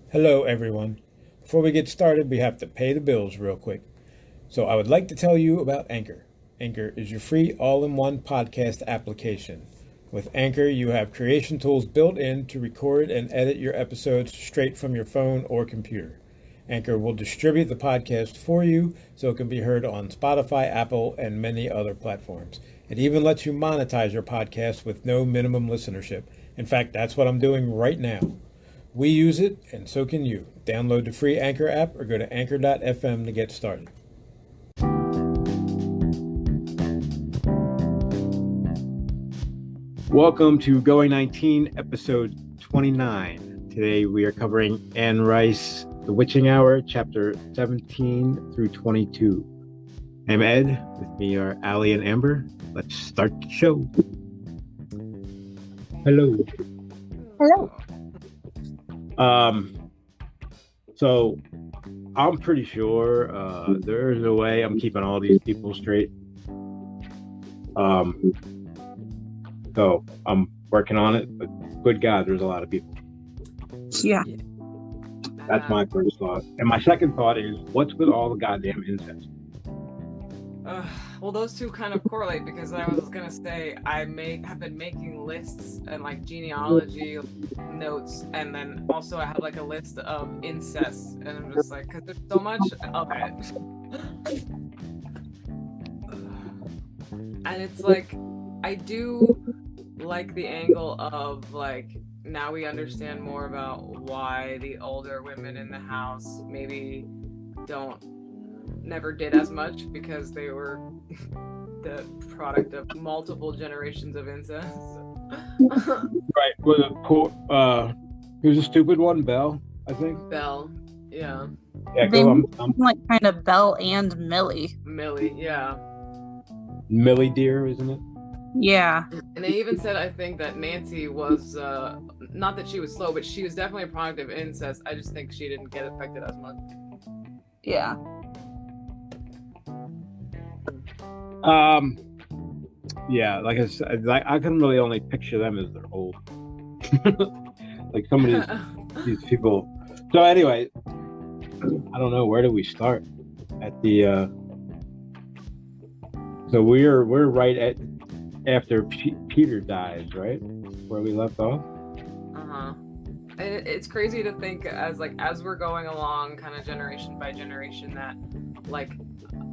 Hello, everyone. Before we get started, we have to pay the bills real quick. So, I would like to tell you about Anchor. Anchor is your free all in one podcast application. With Anchor, you have creation tools built in to record and edit your episodes straight from your phone or computer. Anchor will distribute the podcast for you so it can be heard on Spotify, Apple, and many other platforms. It even lets you monetize your podcast with no minimum listenership. In fact, that's what I'm doing right now. We use it, and so can you. Download the free Anchor app or go to anchor.fm to get started. Welcome to Going 19, episode 29. Today we are covering Anne Rice, The Witching Hour, chapter 17 through 22. I'm Ed. With me are Allie and Amber. Let's start the show. Hello. Hello. So I'm pretty sure there's a way I'm keeping all these people straight. So I'm working on it, but good God, there's a lot of people. Yeah. That's my first thought. And my second thought is, what's with all the goddamn incest? Well, those two kind of correlate because I was gonna say have been making lists and like genealogy notes, and then also I have like a list of incest, and I'm just like, because there's so much of it, and it's like I do like the angle of like now we understand more about why the older women in the house maybe never did as much because they were the product of multiple generations of incest. Right. Well, who's a stupid one? Belle, I think. Belle, yeah. Yeah, They I'm like kind of Belle and Millie. Millie, yeah. Millie dear, isn't it? Yeah. And they even said, I think, that Nancy was, not that she was slow, but she was definitely a product of incest. I just think she didn't get affected as much. Yeah. Yeah, like I said, I can really only picture them as they're old. Like some of these people. So anyway, I don't know, where do we start? At the so we're right at after Peter dies, right? Where we left off. And it's crazy to think as we're going along, kind of generation by generation, that like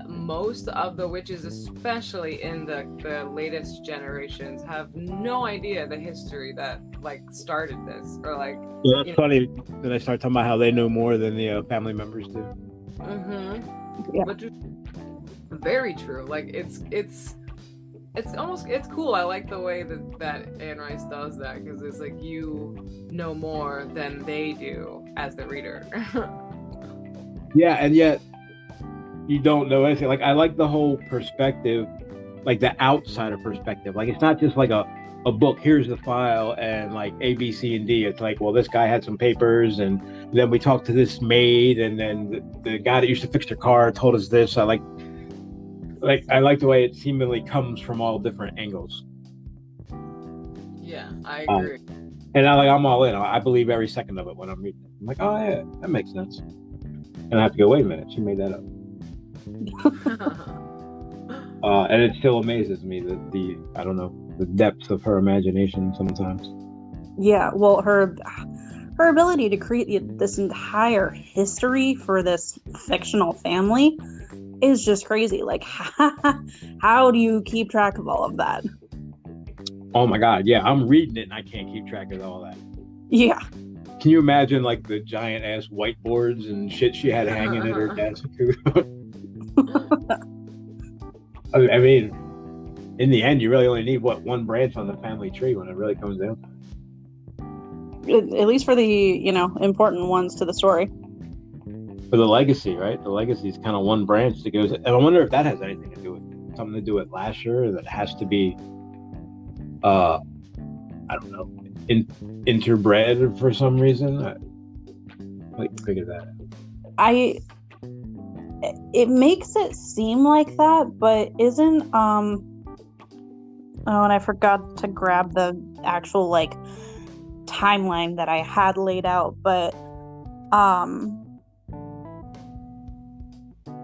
most of the witches, especially in the latest generations, have no idea the history that like started this, or like. Yeah, that's funny. Then I start talking about how they know more than the family members do. Yeah. Which is very true. Like it's cool. I like the way that Anne Rice does that, because it's like you know more than they do as the reader. Yeah, and yet you don't know anything. Like I like the whole perspective, like the outsider perspective. Like it's not just like a book, here's the file and like A, B, C, and D. It's like, well, this guy had some papers, and then we talked to this maid, and then the guy that used to fix their car told us this. I like the way it seemingly comes from all different angles. Yeah, I agree. And I'm all in. I believe every second of it when I'm reading it. I'm like, oh yeah, that makes sense. And I have to go, wait a minute, she made that up. And it still amazes me that the depth of her imagination sometimes. Yeah. Well, her ability to create this entire history for this fictional family is just crazy. Like, how do you keep track of all of that? Oh my God, yeah, I'm reading it and I can't keep track of all that. Yeah. Can you imagine like the giant ass whiteboards and shit she had hanging at her desk? I mean, in the end, you really only need one branch on the family tree when it really comes down to it. At least for the important ones to the story. For the legacy, right? The legacy is kind of one branch that goes. And I wonder if that has anything to do with something to do with Lasher. That has to be, I don't know, interbred for some reason. I figure that out. It makes it seem like that, but isn't oh, and I forgot to grab the actual like timeline that I had laid out, but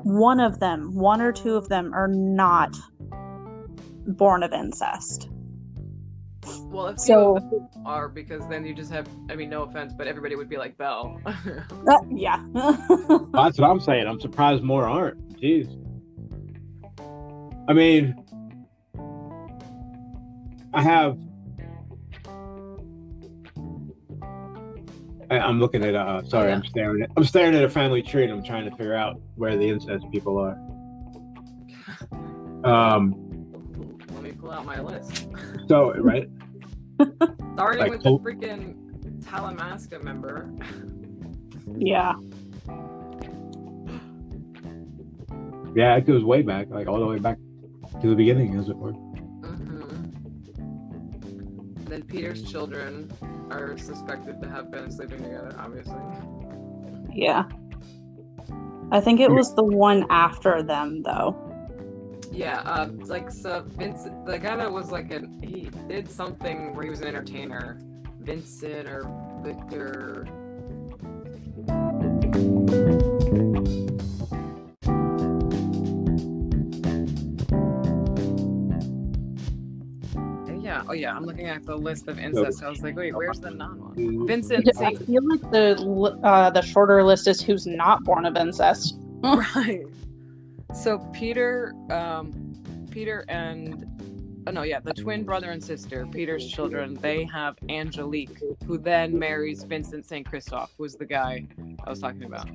one or two of them are not born of incest. Well, if So- few of them are, because then you just have, I mean, no offense, but everybody would be like Belle. Yeah. That's what I'm saying. I'm surprised more aren't. Jeez. I mean, I'm looking at sorry, Yeah. I'm staring at a family tree and I'm trying to figure out where the incest people are. Let me pull out my list. So right. Starting Like with the Hope- freaking Talamasca member. Yeah. Yeah, it goes way back, like all the way back to the beginning, as it were. Then Peter's children are suspected to have been sleeping together, obviously. Yeah. I think it was the one after them, though. Yeah, like, so Vincent, the guy that was like he did something where he was an entertainer, Vincent or Victor. Yeah, oh yeah, I'm looking at the list of incest. I was like, wait, where's the non-one? Vincent I St. feel like the shorter list is who's not born of incest. Right. So Peter and the twin brother and sister, Peter's children, they have Angelique, who then marries Vincent St. Christophe, who was the guy I was talking about.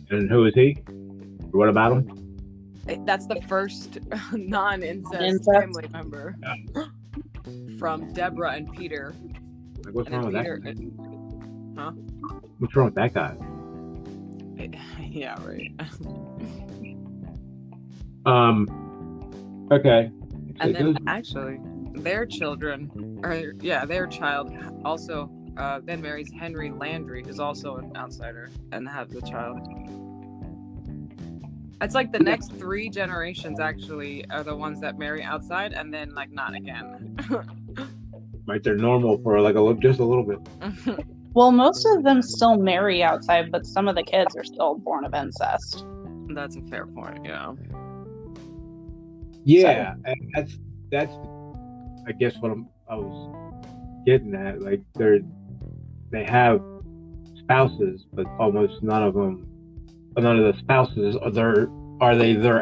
And who is he? What about him? That's the first non-incest Incest. family member from Deborah and Peter. Like, what's And wrong then with that? Peter, Guy? What's wrong with that guy? yeah, right. Okay. And So then those- actually, their child also then marries Henry Landry, who's also an outsider, and has the child. It's like the next 3 generations actually are the ones that marry outside, and then like not again. right, they're normal for like just a little bit. Well, most of them still marry outside, but some of the kids are still born of incest. That's a fair point. Yeah. Yeah, and that's I guess what I was getting at. Like they have spouses, but almost none of the spouses are their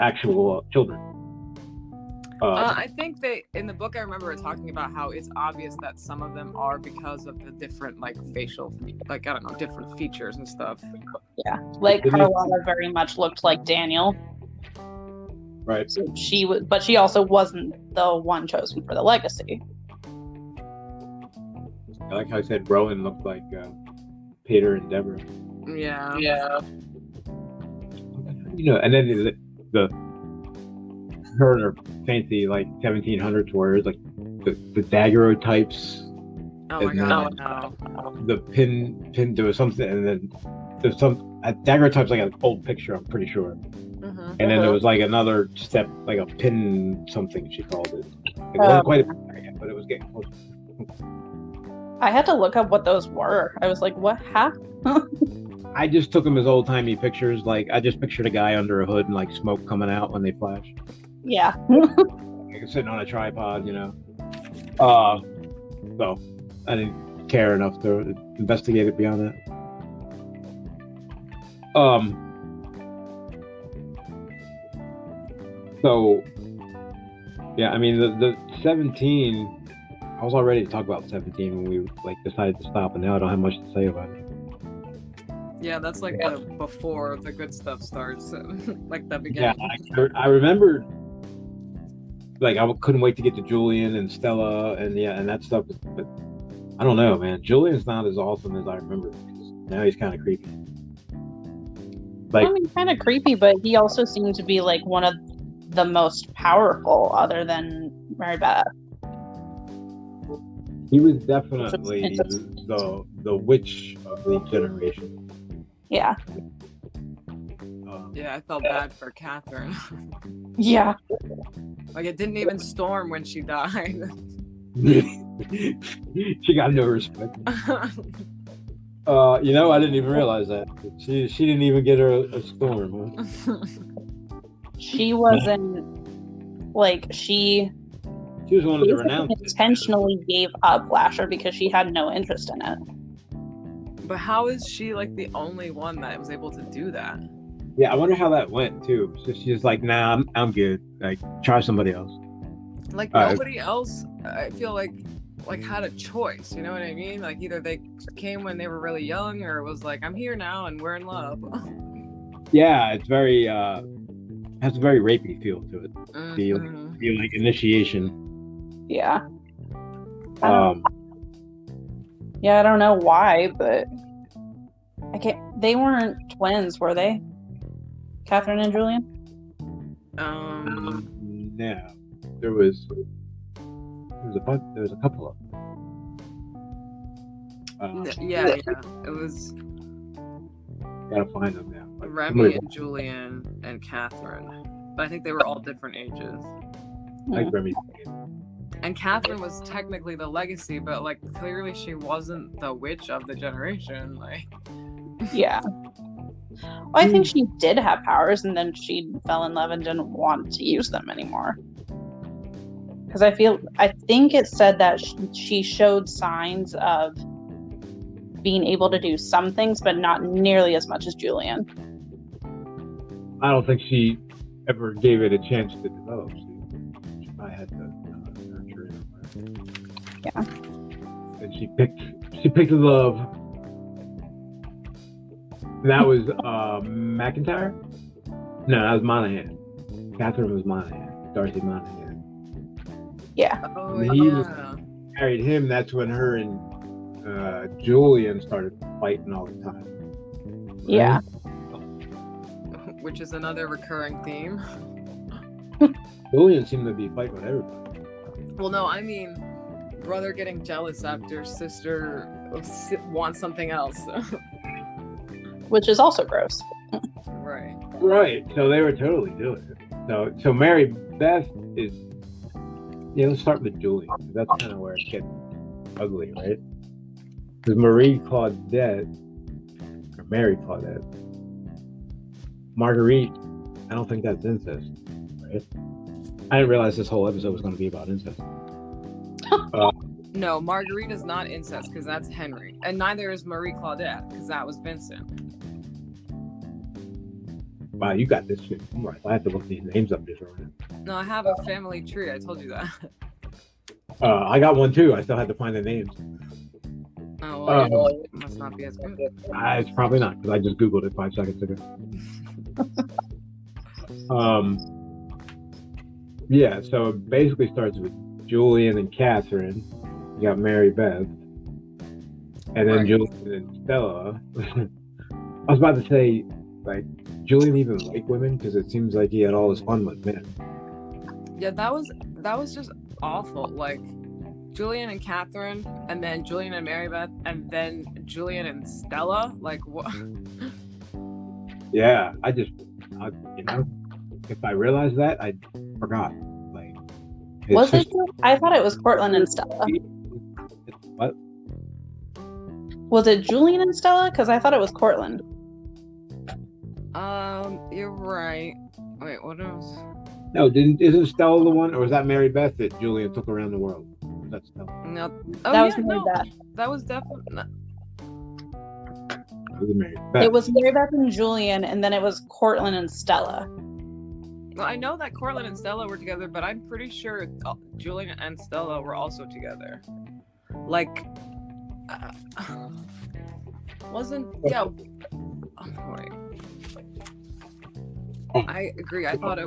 actual children. I think in the book I remember it talking about how it's obvious that some of them are because of the different like facial, like I don't know, different features and stuff. Yeah, like Carlotta very much looked like Daniel. Right. So she was, but she also wasn't the one chosen for the legacy. I like how I said Rowan looked like Peter and Deborah. Yeah. And then the her and her fancy like 1700s warriors, like the daguerreotypes. Oh my And god. then- No. The pin there was something, and then there's some daguerreotypes like an old picture, I'm pretty sure. Mhm. And then there was like another step, like a pin something she called it. It wasn't quite a pin yet, but it was getting close. I had to look up what those were. I was like, what? Huh? I just took them as old timey pictures. Like I just pictured a guy under a hood and like smoke coming out when they flash. Yeah. Like sitting on a tripod, So I didn't care enough to investigate it beyond that. So yeah, I mean the 17. I was all ready to talk about 17 when we like decided to stop, and now I don't have much to say about it. Yeah, that's like the before the good stuff starts, like the Yeah, beginning. I remember. Like I couldn't wait to get to Julian and Stella and that stuff, but I don't know, man. Julian's not as awesome as I remember. Now he's kind of creepy. Like I mean, kind of creepy, but he also seemed to be like one of the most powerful, other than Mary Beth. he was definitely It's the witch of the generation. Yeah. Yeah, I felt bad for Catherine. Yeah. Like it didn't even storm when she died. She got no respect. I didn't even realize that. She didn't even get her a storm. Huh? She wasn't like she She was one of the basically renowned. intentionally gave up Lasher because she had no interest in it. But how is she like the only one that was able to do that? Yeah, I wonder how that went too. So she's like, "Nah, I'm good. Like, try somebody else." Like Uh, nobody else, I feel like had a choice. You know what I mean? Like either they came when they were really young, or it was like, I'm here now and we're in love. Yeah, it's very has a very rapey feel to it. Mhm. The like initiation. Yeah. Um, Yeah, I don't know why, but I can't. They weren't twins, were they? Catherine and Julian? no, there was a bunch. There was a couple of them. Yeah. It was Gotta find them now. Like, Remy and Julian and Catherine. But I think they were all different ages. like Remy. And Catherine was technically the legacy, but like clearly she wasn't the witch of the generation. Like, Yeah. Well, I think she did have powers, and then she fell in love and didn't want to use them anymore. Because I think it said that she showed signs of being able to do some things, but not nearly as much as Julian. I don't think she ever gave it a chance to develop. I had to nurture it. Yeah. And she picked love. That was McIntyre? No, that was Monahan. Catherine was Monahan. Darcy Monahan. Yeah. oh When he yeah. married him, that's when her and Julian started fighting all the time. Right? Yeah. Which is another recurring theme. Julian seemed to be fighting with everybody. Well, no, I mean, brother getting jealous after sister wants something else. Which is also gross. Right. Right. So they were totally doing it. So Mary Beth is. Yeah, let's start with Julian. That's kind of where it gets ugly, right? Because Marie Claudette, or Mary Claudette, Marguerite, I don't think that's incest, right? I didn't realize this whole episode was going to be about incest. No, Marguerite is not incest because that's Henry, and neither is Marie Claudette because that was Vincent. Wow, you got this shit. I'm right. I have to look these names up just right now. No, I have a family tree. I told you that. I got one too. I still had to find the names. Oh, well, it must not be as good. It's probably not because I just Googled it 5 seconds ago. Yeah, so it basically starts with Julian and Catherine. You got Mary Beth. And then Right. Julian and Stella. I was about to say, like, Julian even liked women because it seems like he had all his fun with men. Yeah, that was just awful. Like Julian and Catherine, and then Julian and Marybeth, and then Julian and Stella. Like what? Yeah, if I realized that, I forgot. Like, Was it? I thought it was Cortland and Stella. What? Was it Julian and Stella? Because I thought it was Cortland. You're right. Wait, what else? No, isn't Stella the one, or was that Mary Beth that Julian took around the world? That's Stella. No. Oh, That was yeah, Mary no. Beth. That was definitely. It was Mary Beth. It was Mary Beth and Julian, and then it was Cortland and Stella. Well, I know that Cortland and Stella were together, but I'm pretty sure Julian and Stella were also together. Like, wasn't yeah? Wait. I agree. I thought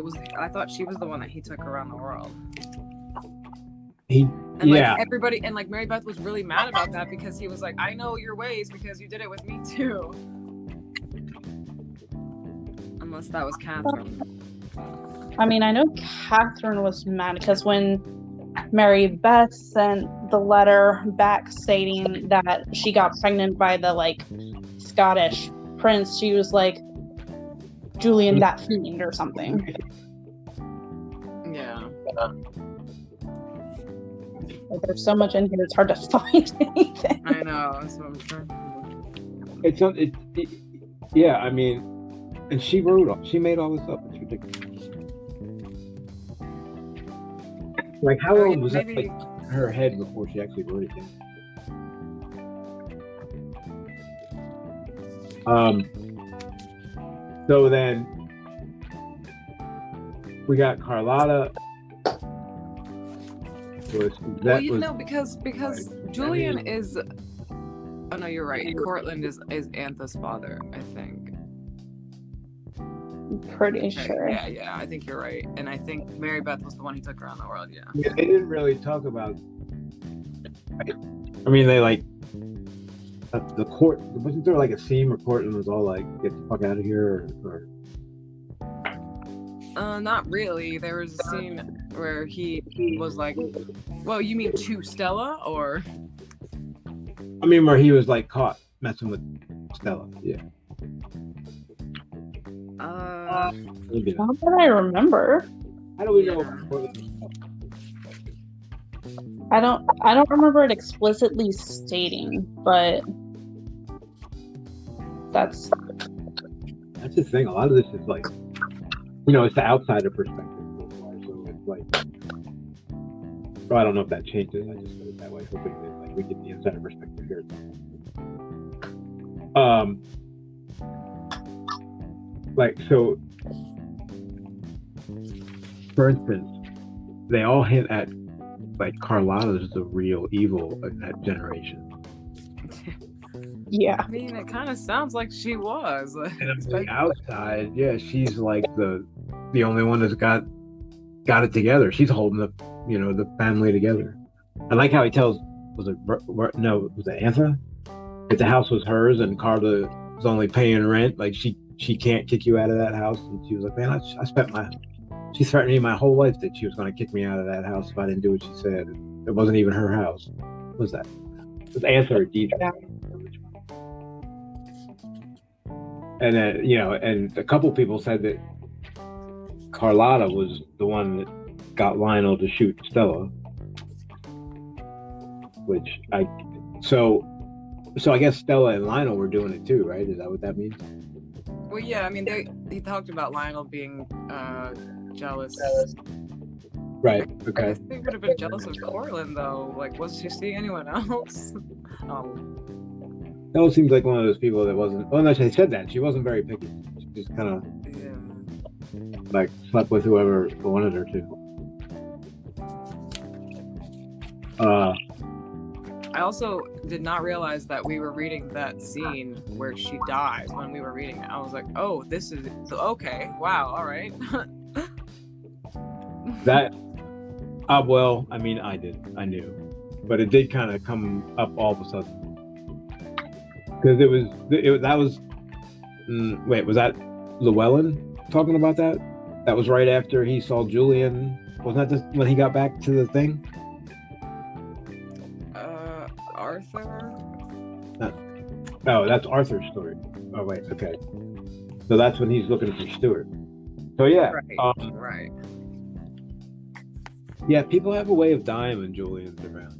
she was the one that he took around the world. And like everybody, and like Mary Beth was really mad about that because he was like, I know your ways because you did it with me too. Unless that was Catherine. I mean, I know Catherine was mad because when Mary Beth sent the letter back stating that she got pregnant by the like Scottish prince, she was like, Julian, that fiend or something. Yeah. Like, there's so much in here, it's hard to find anything. I know. That's what I'm trying to It's not. Yeah, I mean, and she made all this up. It's ridiculous. Like, how I old mean, was that? maybe- Like, her head before she actually wrote it down. So then we got Carlotta. Well, you know, because Julian is. Oh no, you're right. Cortland is Antha's father, I think. Pretty Okay, sure. Yeah, I think you're right. And I think Mary Beth was the one who took around the world, yeah. Yeah, they didn't really talk about. I mean, they like the court. Wasn't there like a scene where Cortland was all like, "Get the fuck out of here," or... Not really. There was a scene where he was like, well, you mean to Stella, or? I mean, where he was like caught messing with Stella. Yeah. Maybe not. Not that I remember. How do we know? I don't remember it explicitly stating, but that's That's the thing. A lot of this is like, it's the outsider perspective. So it's like, well, I don't know if that changes. I just said it that way, hoping that like we get the insider perspective here. Like, so, for instance, they all hint at like Carlotta's the real evil in that generation. yeah. I mean, it kind of sounds like she was. And on the outside, yeah, she's like the only one that's got it together. She's holding the family together. I like how he tells, was it Antha? If the house was hers and Carla was only paying rent, like she can't kick you out of that house. And she was like, man, she threatened me my whole life that she was going to kick me out of that house if I didn't do what she said. It wasn't even her house. What was that? It was Antha or Deidre. And then, and a couple people said that Carlotta was the one that got Lionel to shoot Stella. So I guess Stella and Lionel were doing it too, right? Is that what that means? Well, yeah, I mean, he talked about Lionel being jealous. Right. I Okay. guess they would have been jealous of Cortland, though. Like, was she seeing anyone else? Stella seems like one of those people that wasn't. Well, no, she said that she wasn't very picky. She just kind of Yeah. like slept with whoever wanted her to. I also did not realize that we were reading that scene where she dies when we were reading it. I was like, oh, this is okay. Wow. All right. That. Well, I mean, I knew, but it did kind of come up all of a sudden. Because that was wait, was that Llewellyn talking about that? That was right after he saw Julian. Wasn't that just when he got back to the thing? Arthur? Oh, that's Arthur's story. Oh wait, okay. So that's when he's looking for Stuart. So yeah, Right. Right. yeah. People have a way of dying when Julian's around.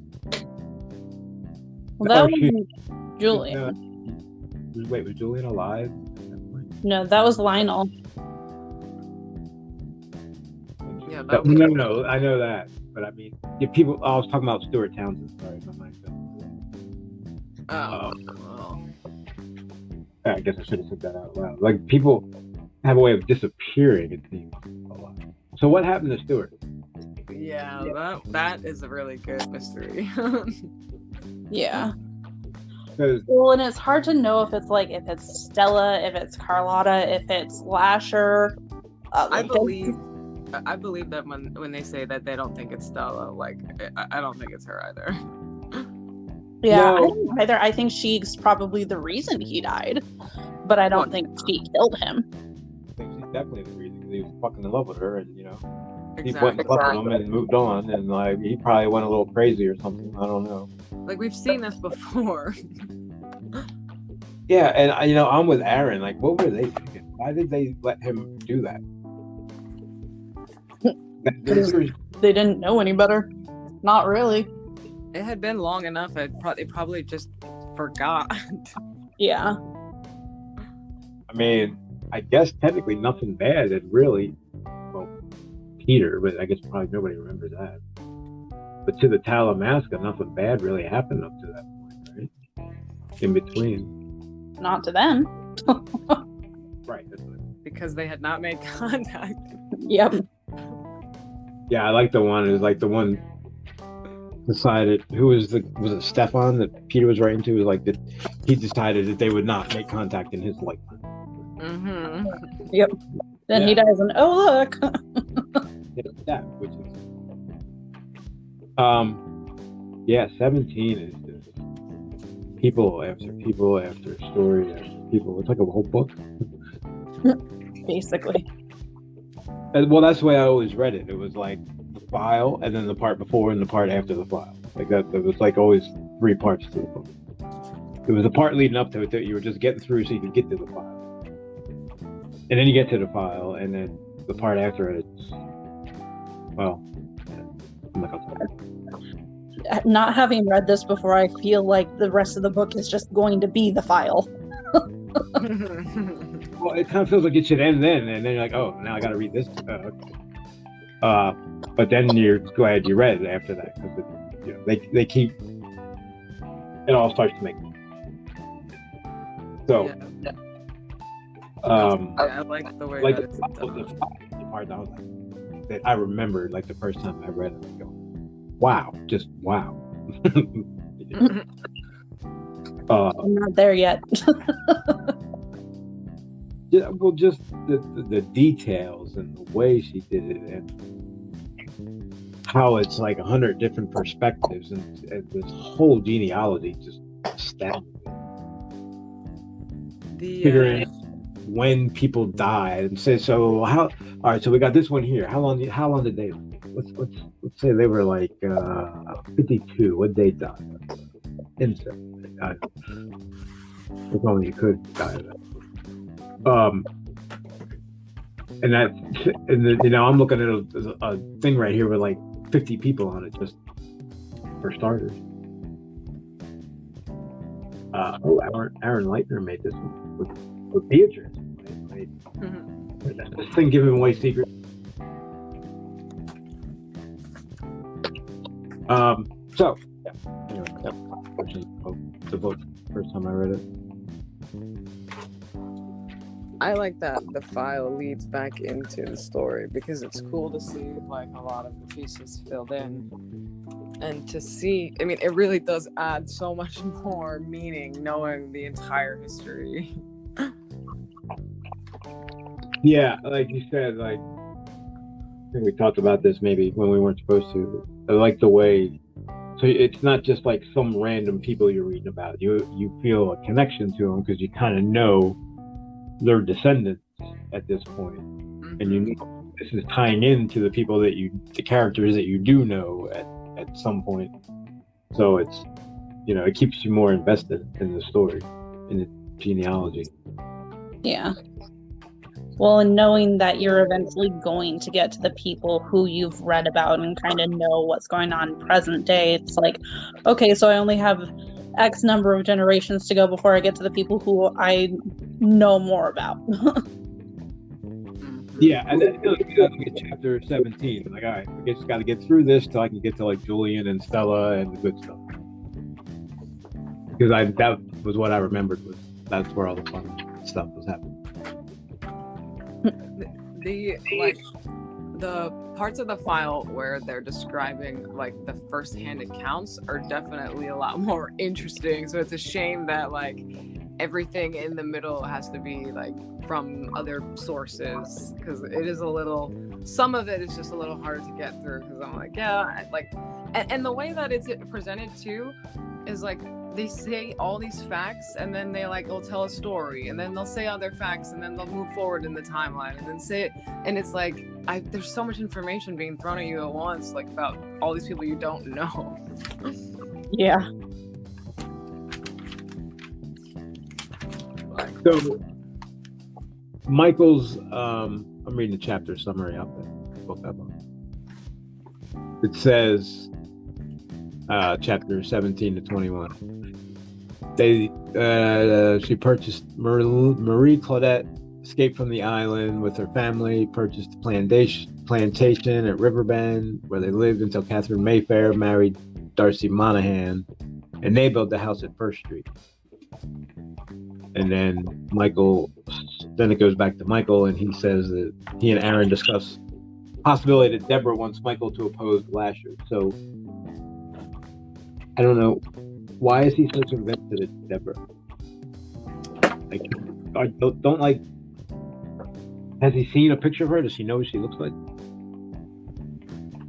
Well, that Or wasn't Julian. Wait, was Julian alive? No, that was Lionel. Yeah. No, I know that, but I mean, I was talking about Stuart Townsend. Sorry, my mind fell. Well. I guess I should have said that out loud. Like, people have a way of disappearing, it seems a lot. So what happened to Stuart? Yeah, that is a really good mystery. Yeah. Because Well, and it's hard to know if it's Stella, if it's Carlotta, if it's Lasher. I believe that when they say that they don't think it's Stella, like I don't think it's her either. Yeah, No. I don't either. I think she's probably the reason he died, but I don't think she killed him. I think she's definitely the reason, because he was fucking in love with her, and he went Exactly. and slept with him and moved on, and like he probably went a little crazy or something. I don't know. Like, we've seen this before. Yeah, and I'm with Aaron. Like, what were they thinking? Why did they let him do that? They didn't know any better. Not really. It had been long enough. They probably just forgot. Yeah. mean, I guess technically nothing bad had really, well, Peter, but I guess probably nobody remembers that. But to the Talamasca, nothing bad really happened up to that point, right? In between. Not to them. Right. That's what Because they had not made contact. Yep. Yeah, I like the one. It was like the one decided who was it Stefan that Peter was writing to? Was like that he decided that they would not make contact in his lifetime. Mm-hmm. Yep. Then he Yeah. dies, and oh look. Yeah, which is 17 is just people after story after people. It's like a whole book. Basically. And, well, that's the way I always read it. It was like the file, and then the part before and the part after the file. Like that. There was like always 3 parts to the book. There was a part leading up to it that you were just getting through so you could get to the file, and then you get to the file, and then the part after it. It's, well, I'm not gonna talk. Not having read this before, I feel like the rest of the book is just going to be the file. Well, it kind of feels like it should end then, and then you're like, oh, now I got to read this. But then you're glad you read it after that because they keep it all starts to make sense. So, Yeah. I like the way like that it's the done. part that, that I remembered, like the first time I read it, I go, wow, just wow. I'm not there yet. Yeah, well, just the details and the way she did it, and how it's like 100 different perspectives, and this whole genealogy just astounded me. Figuring when people died and say, so how? All right, so we got this one here. How long did they live? Let's say they were like 52. What they die? Instant. They died. If only you could die of that. And that, and I'm looking at a thing right here with like 50 people on it, just for starters. Aaron Leitner made this one with Beatrice. This thing giving away secrets. So, yeah. Anyway, that portion of the book, first time I read it. I like that the file leads back into the story because it's cool to see like a lot of the pieces filled in and to see, I mean, it really does add so much more meaning knowing the entire history. Yeah, like you said, like I think we talked about this maybe when we weren't supposed to. I like the way, so it's not just like some random people you're reading about. You feel a connection to them because you kind of know their descendants at this point, and you know this is tying into the people that the characters that you do know at some point. So it's, it keeps you more invested in the story, in the genealogy. Yeah. Well, and knowing that you're eventually going to get to the people who you've read about and kind of know what's going on present day, it's like, okay, so I only have X number of generations to go before I get to the people who I know more about. Yeah, and then you get chapter 17. Like, all right, I just got to get through this till I can get to like Julian and Stella and the good stuff. Because that was what I remembered, that's where all the fun stuff was happening. The parts of the file where they're describing like the first-hand accounts are definitely a lot more interesting. So it's a shame that like everything in the middle has to be like from other sources, because it is some of it is just a little harder to get through, because I'm like, yeah, like, and the way that it's presented too is like they say all these facts and then they like will tell a story and then they'll say other facts and then they'll move forward in the timeline and then say it, and it's like there's so much information being thrown at you at once, like about all these people you don't know. Yeah. So Michael's I'm reading the chapter summary out there. It says chapter 17 to 21. She purchased Marie Claudette escaped from the island with her family, purchased a plantation at Riverbend where they lived until Catherine Mayfair married Darcy Monahan, and they built the house at First Street. And then then it goes back to Michael, and he says that he and Aaron discuss possibility that Deborah wants Michael to oppose Lasher. So I don't know, why is he so convinced that it's Deborah? Like, don't like. Has he seen a picture of her? Does he know what she looks like?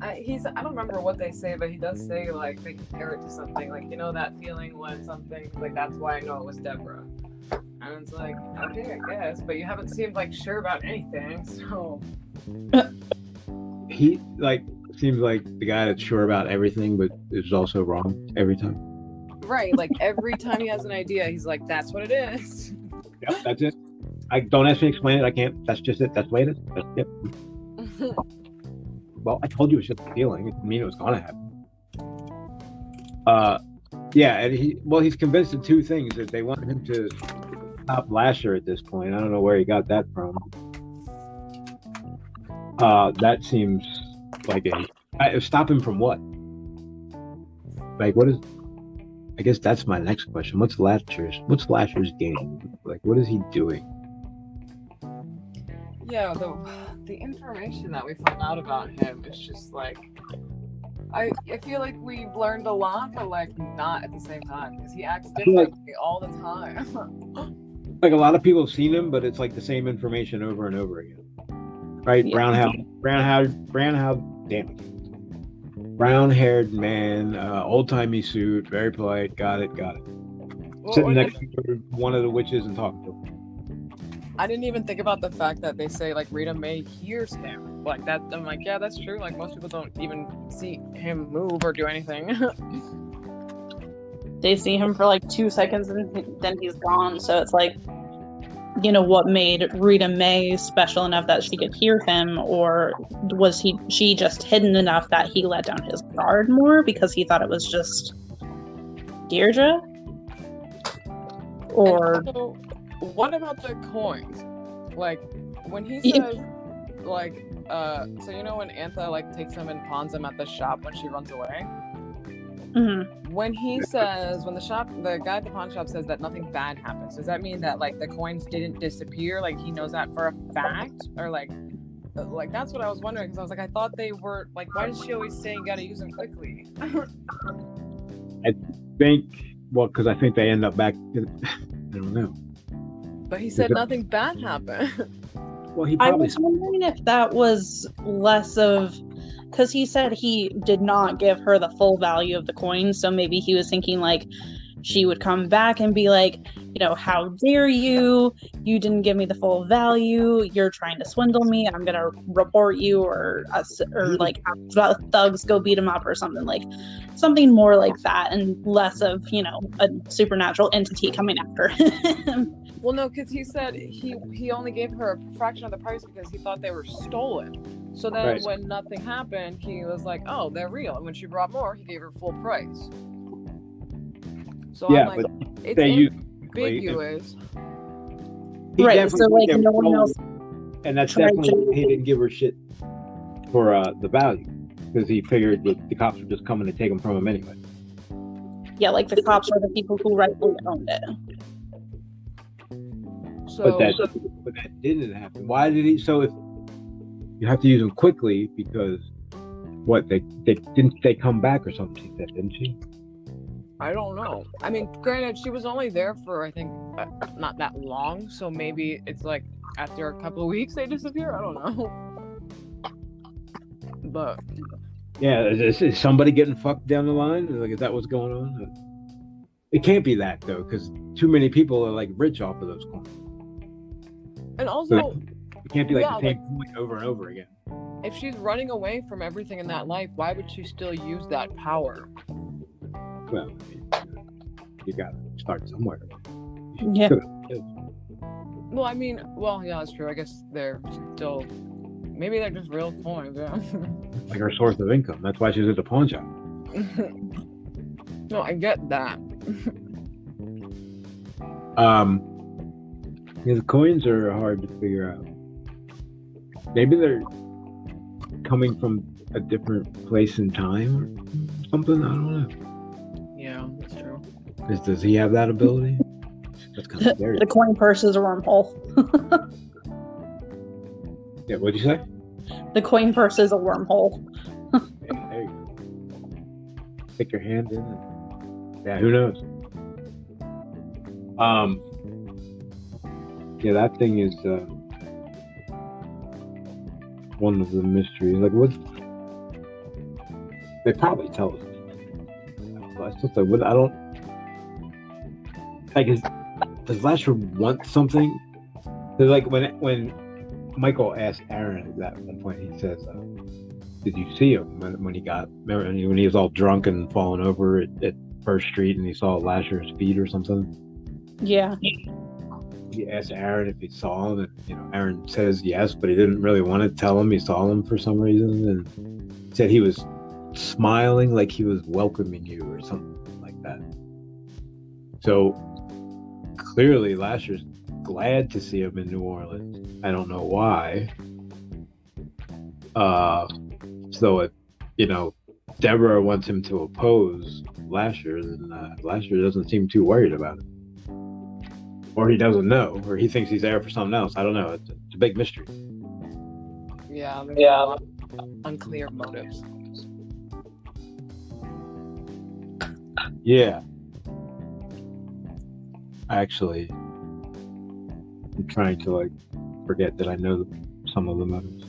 I don't remember what they say, but he does say like they compare it to something like, you know, that feeling when something like, that's why I know it was Deborah. And it's like, okay, I guess, but you haven't seemed like sure about anything, so. He like seems like the guy that's sure about everything, but is also wrong every time. Right, like every time he has an idea, he's like, "That's what it is." Yep, that's it. I don't ask me to explain it. I can't. That's just it. That's the way it is. Yep. Well, I told you it was just a feeling. It didn't mean it was gonna happen. Yeah, and he's convinced of two things: that they want him to stop Lasher at this point. I don't know where he got that from. That seems like stop him from what? Like, what is? I guess that's my next question. What's Lasher's game? Like, what is he doing? Yeah, the information that we find out about him is just like, I feel like we've learned a lot, but like not at the same time, because he acts differently all the time. Like, a lot of people have seen him, but it's like the same information over and over again, right? Yeah. Brown-haired man, old-timey suit, very polite. Got it. Sitting next to one of the witches and talking to him. I didn't even think about the fact that they say like Rita May hears him like that. I'm like, yeah, that's true. Like, most people don't even see him move or do anything. They see him for like 2 seconds and then he's gone. So it's like, you know, what made Rita May special enough that she could hear him, or was she just hidden enough that he let down his guard more because he thought it was just Deirdre? Or also, what about the coins? Like, when he says like so you know when Antha like takes him and pawns him at the shop when she runs away? Mhm. When he says, when the guy at the pawn shop says that nothing bad happens, does that mean that like the coins didn't disappear? Like, he knows that for a fact? Or like that's what I was wondering, because I was like, I thought they were like, why does she always say you gotta use them quickly? I think, well, because I think they end up back. I don't know. But he said nothing bad happened. Well, he I probably. was wondering if that was less of, because he said he did not give her the full value of the coins, so maybe he was thinking like she would come back and be like, you know, how dare you? You didn't give me the full value. You're trying to swindle me. I'm gonna report you, or like have thugs go beat him up or something, like something more like that, and less of, you know, a supernatural entity coming after him. Well, no, because he said he only gave her a fraction of the price because he thought they were stolen. So then Right. when nothing happened, he was like, oh, they're real. And when she brought more, he gave her full price. So Yeah, I'm like, but it's they use ambiguous. He Right, definitely so like gave no her one gold, else and that's tried definitely to- he didn't give her shit for the value, because he figured that the cops were just coming to take them from him anyway. Yeah, like the cops are the people who rightfully owned it. So But that didn't happen. Why did he? So if you have to use them quickly, because what they come back or something? She said, didn't she? I don't know. I mean, granted, she was only there for, I think, not that long. So maybe it's like after a couple of weeks they disappear. I don't know. But Yeah, is somebody getting fucked down the line? Like, is that what's going on? It can't be that though, because too many people are like rich off of those coins. and also, It can't be like Yeah, the same coin over and over again. if she's running away from everything in that life, why would she still use that power? Well, I mean, you got to start somewhere. Yeah. Well, I mean, yeah, that's true. I guess they're still, maybe they're just real coins. Yeah. Like her source of income. That's why she's at the pawn shop. No, I get that. Yeah, the coins are hard to figure out. Maybe they're coming from a different place in time or something. I don't know. Yeah, that's true. Does he have that ability? That's kind of scary. The coin purse is a wormhole. Yeah, what'd you say? The coin purse is a wormhole. Yeah, there you go. Stick your hand in. Yeah, who knows? Yeah, that thing is one of the mysteries. Like, what? They probably tell us. I still say, what? I don't. Like, does Lasher want something? Because, like, when Michael asked Aaron at one point, he says, "Did you see him when he got? Remember when he was all drunk and falling over at First Street, and he saw Lasher's feet or something?" Yeah. He asked Aaron if he saw him, and Aaron says yes, but he didn't really want to tell him he saw him for some reason, and said he was smiling like he was welcoming you or something like that. So clearly, Lasher's glad to see him in New Orleans. I don't know why. So if Deborah wants him to oppose Lasher, then Lasher doesn't seem too worried about it. Or he doesn't know, or he thinks he's there for something else. I don't know. It's a big mystery. Yeah, there's a lot of unclear motives. Yeah. Actually, I'm trying to forget that I know some of the motives.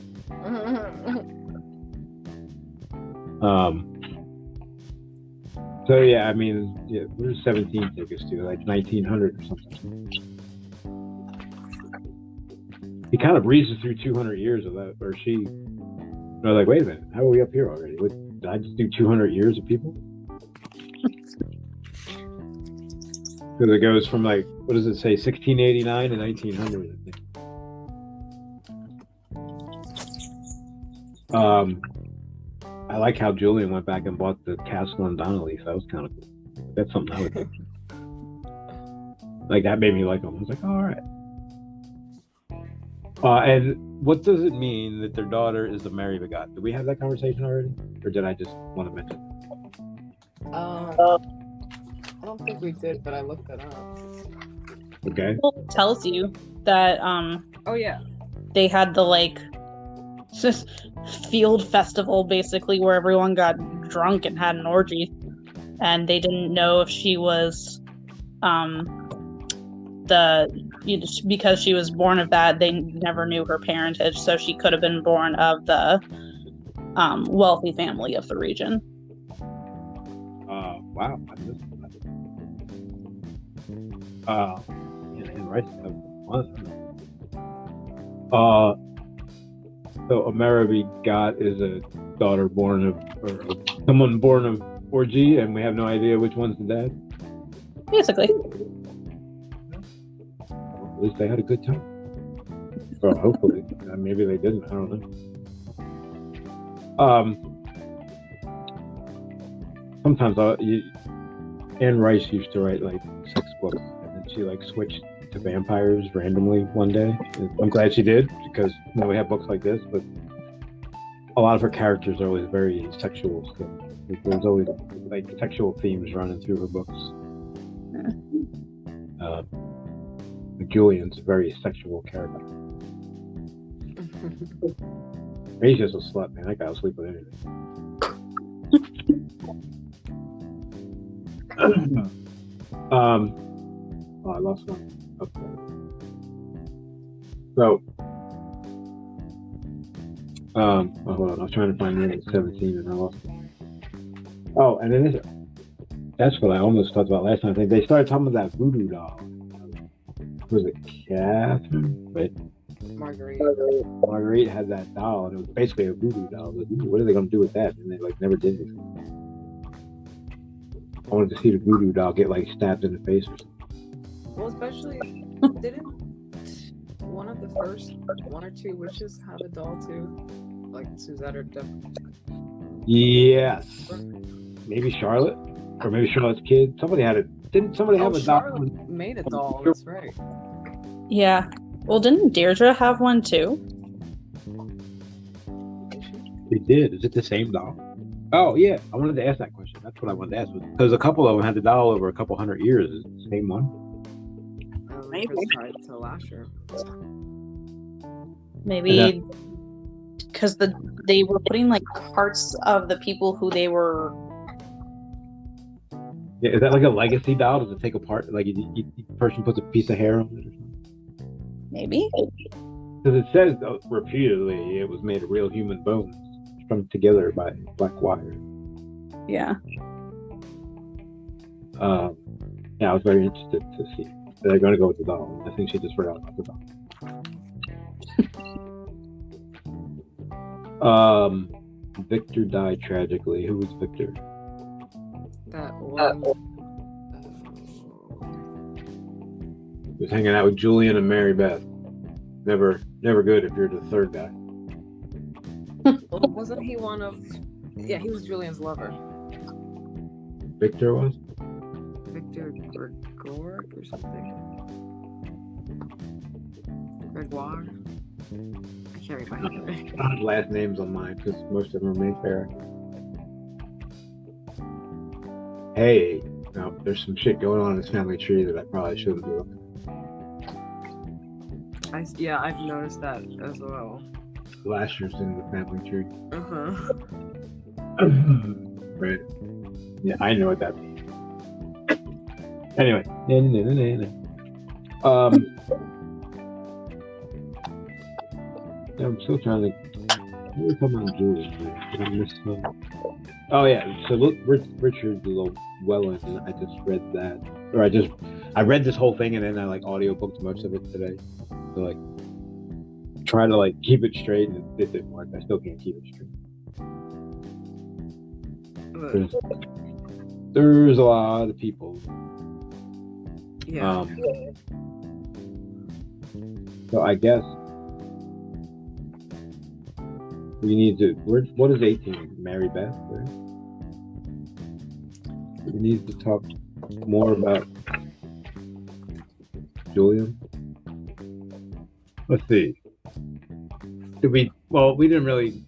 So yeah, I mean, what does 17 take us to? Like 1900 or something. He kind of breezes through 200 years of that, or she. Like, wait a minute, how are we up here already? Did I just do 200 years of people? Because it goes from what does it say, 1689 to 1900, I think. I like how Julian went back and bought the Castle on Donnelly. So that was kind of cool. That's something I would do. That made me like him. I was like, all right. And what does it mean that their daughter is a Mary begot? Did we have that conversation already? Or did I just want to mention it? I don't think we did, but I looked it up. Okay. Well, it tells you that Oh yeah. they had the field festival basically where everyone got drunk and had an orgy, and they didn't know if she was because she was born of that, they never knew her parentage, so she could have been born of the wealthy family of the region. Wow. I missed that. And right. So a Mary begot is a daughter born of, or someone born of orgy, and we have no idea which one's the dad? Basically. Well, at least they had a good time. Well, hopefully. Maybe they didn't. I don't know. Sometimes Anne Rice used to write sex books, and then she switched to vampires randomly one day. I'm glad she did, because we have books like this, but a lot of her characters are always very sexual. So there's always sexual themes running through her books. Julian's a very sexual character. He's just a slut, man. That guy will sleep with anything. I lost one. Okay. So, hold on. I was trying to find the 17 and I lost it. Oh, and then that's what I almost talked about last time. They started talking about that voodoo doll. Was it Catherine? Right? Marguerite had that doll, and it was basically a voodoo doll. What are they going to do with that? And they never did it. I wanted to see the voodoo doll get stabbed in the face or something. Well, especially didn't one of the first one or two witches have a doll too, like Suzette or Deborah? Yes, maybe Charlotte, or maybe Charlotte's kid. Somebody had Didn't somebody have a doll? Charlotte made a doll. That's right. Yeah. Well, didn't Deirdre have one too? They did. Is it the same doll? Oh yeah, I wanted to ask that question. That's what I wanted to ask, because a couple of them had the doll over a couple hundred years. Is it the same one? Maybe. Tried to Lasher. Maybe because they were putting like parts of the people who they were. Yeah, is that like a legacy doll? Does it take apart? Like each person puts a piece of hair on it or something? Maybe. Because it says repeatedly it was made of real human bones strung together by black wire. Yeah. Yeah, I was very interested to see. They're going to go with the doll. I think she just forgot about the doll. Victor died tragically. Who was Victor? That one. He was hanging out with Julian and Mary Beth. Never good if you're the third guy. Well, wasn't he one of? Yeah, he was Julian's lover. Victor was? Victor Gregoric or something. Gregoire. I can't read my handwriting. I have last names on mine because most of them are Mayfair. Hey, now there's some shit going on in this family tree that I probably shouldn't be looking at. Yeah, I've noticed that as well. Lasher's in the family tree. Right. Yeah, I know what that means. Anyway. Yeah, I'm still trying to. What are we talking about Julie? Did I miss some? Oh yeah. So look, Richard Llewellyn. I just read that, or I read this whole thing and then I like audiobooked most of it today. So like, try to like keep it straight, and it didn't work. I still can't keep it straight. There's a lot of people. Yeah. So I guess we need to. What is 18? Mary Beth, right? We need to talk more about Julian. Let's see. We didn't really.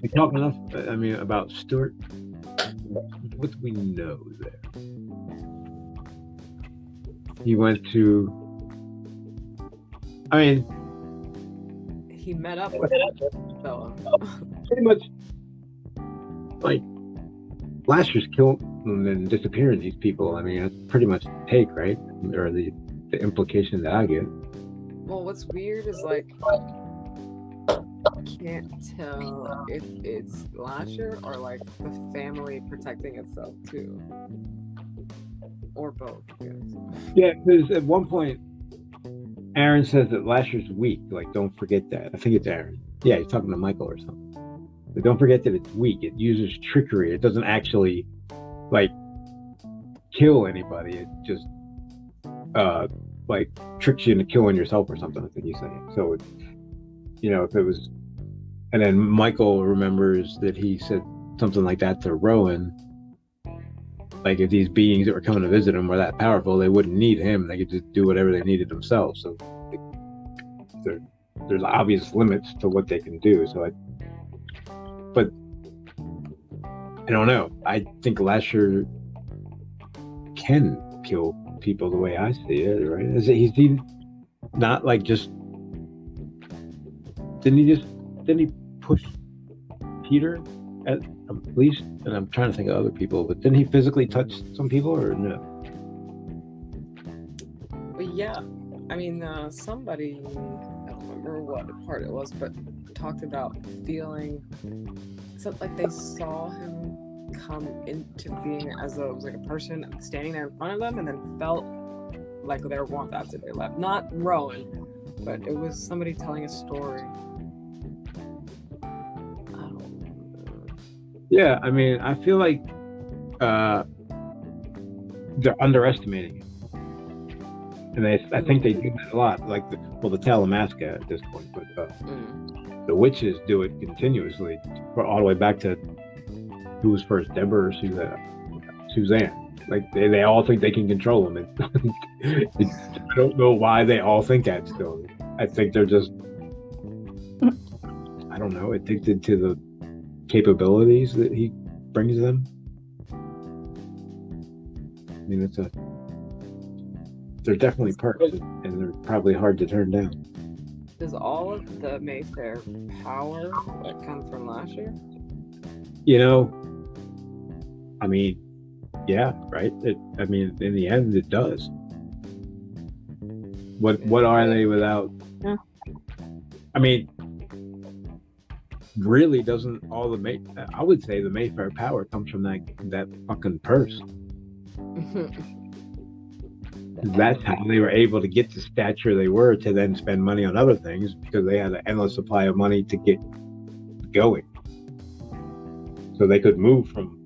We talked enough. I mean, about Stuart. What do we know there? He went to. I mean, he met up with Bella. Pretty much, like, Lasher's killing and disappearing these people. I mean, that's pretty much the take, right? Or the implication that I get. Well, what's weird is like, can't tell if it's Lasher or like the family protecting itself too, or both. I guess. Yeah, because at one point, Aaron says that Lasher's weak. Like, don't forget that. I think it's Aaron. Yeah, he's talking to Michael or something. But don't forget that it's weak. It uses trickery. It doesn't actually like kill anybody. It just like tricks you into killing yourself or something. I think he's saying. So, if it was. And then Michael remembers that he said something like that to Rowan. Like, if these beings that were coming to visit him were that powerful, they wouldn't need him. They could just do whatever they needed themselves. So there's obvious limits to what they can do. But I don't know. I think Lasher can kill people the way I see it, right? He's not like just. Didn't he push Peter at least? And I'm trying to think of other people, but didn't he physically touch some people or no? But yeah, I mean, somebody, I don't remember what part it was, but talked about feeling something like they saw him come into being as a person standing there in front of them, and then felt like they were warmth after they left. Not Rowan, but it was somebody telling a story. Yeah, I mean, I feel like they're underestimating it, and I think they do that a lot. Like the Talamasca at this point, but the witches do it continuously, all the way back to who was first, Deborah or Suzette. Suzanne. Like they all think they can control him. And I don't know why they all think that still. I think they're just, I don't know, addicted to the capabilities that he brings them. I mean, they're definitely perks, and they're probably hard to turn down. Does all of the Mayfair power come from Lasher? You know, I mean, yeah, right. I mean, in the end, it does. What are they without? Yeah. I mean, really, doesn't all the I would say the Mayfair power comes from that fucking purse. That's how they were able to get the stature they were to then spend money on other things, because they had an endless supply of money to get going. So they could move from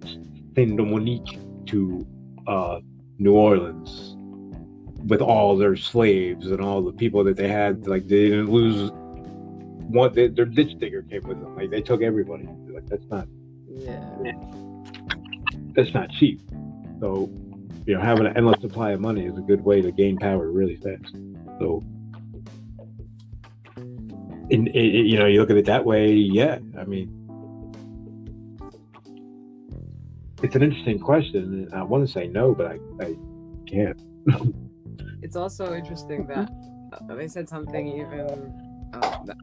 Saint-Dominique to New Orleans with all their slaves and all the people that they had. Like, they didn't lose one. Their ditch digger came with them. Like, they took everybody. Like, that's not cheap. So, you know, having an endless supply of money is a good way to gain power really fast. So, you know, you look at it that way, yeah. I mean, it's an interesting question. I want to say no, but I can't. It's also interesting that they said something even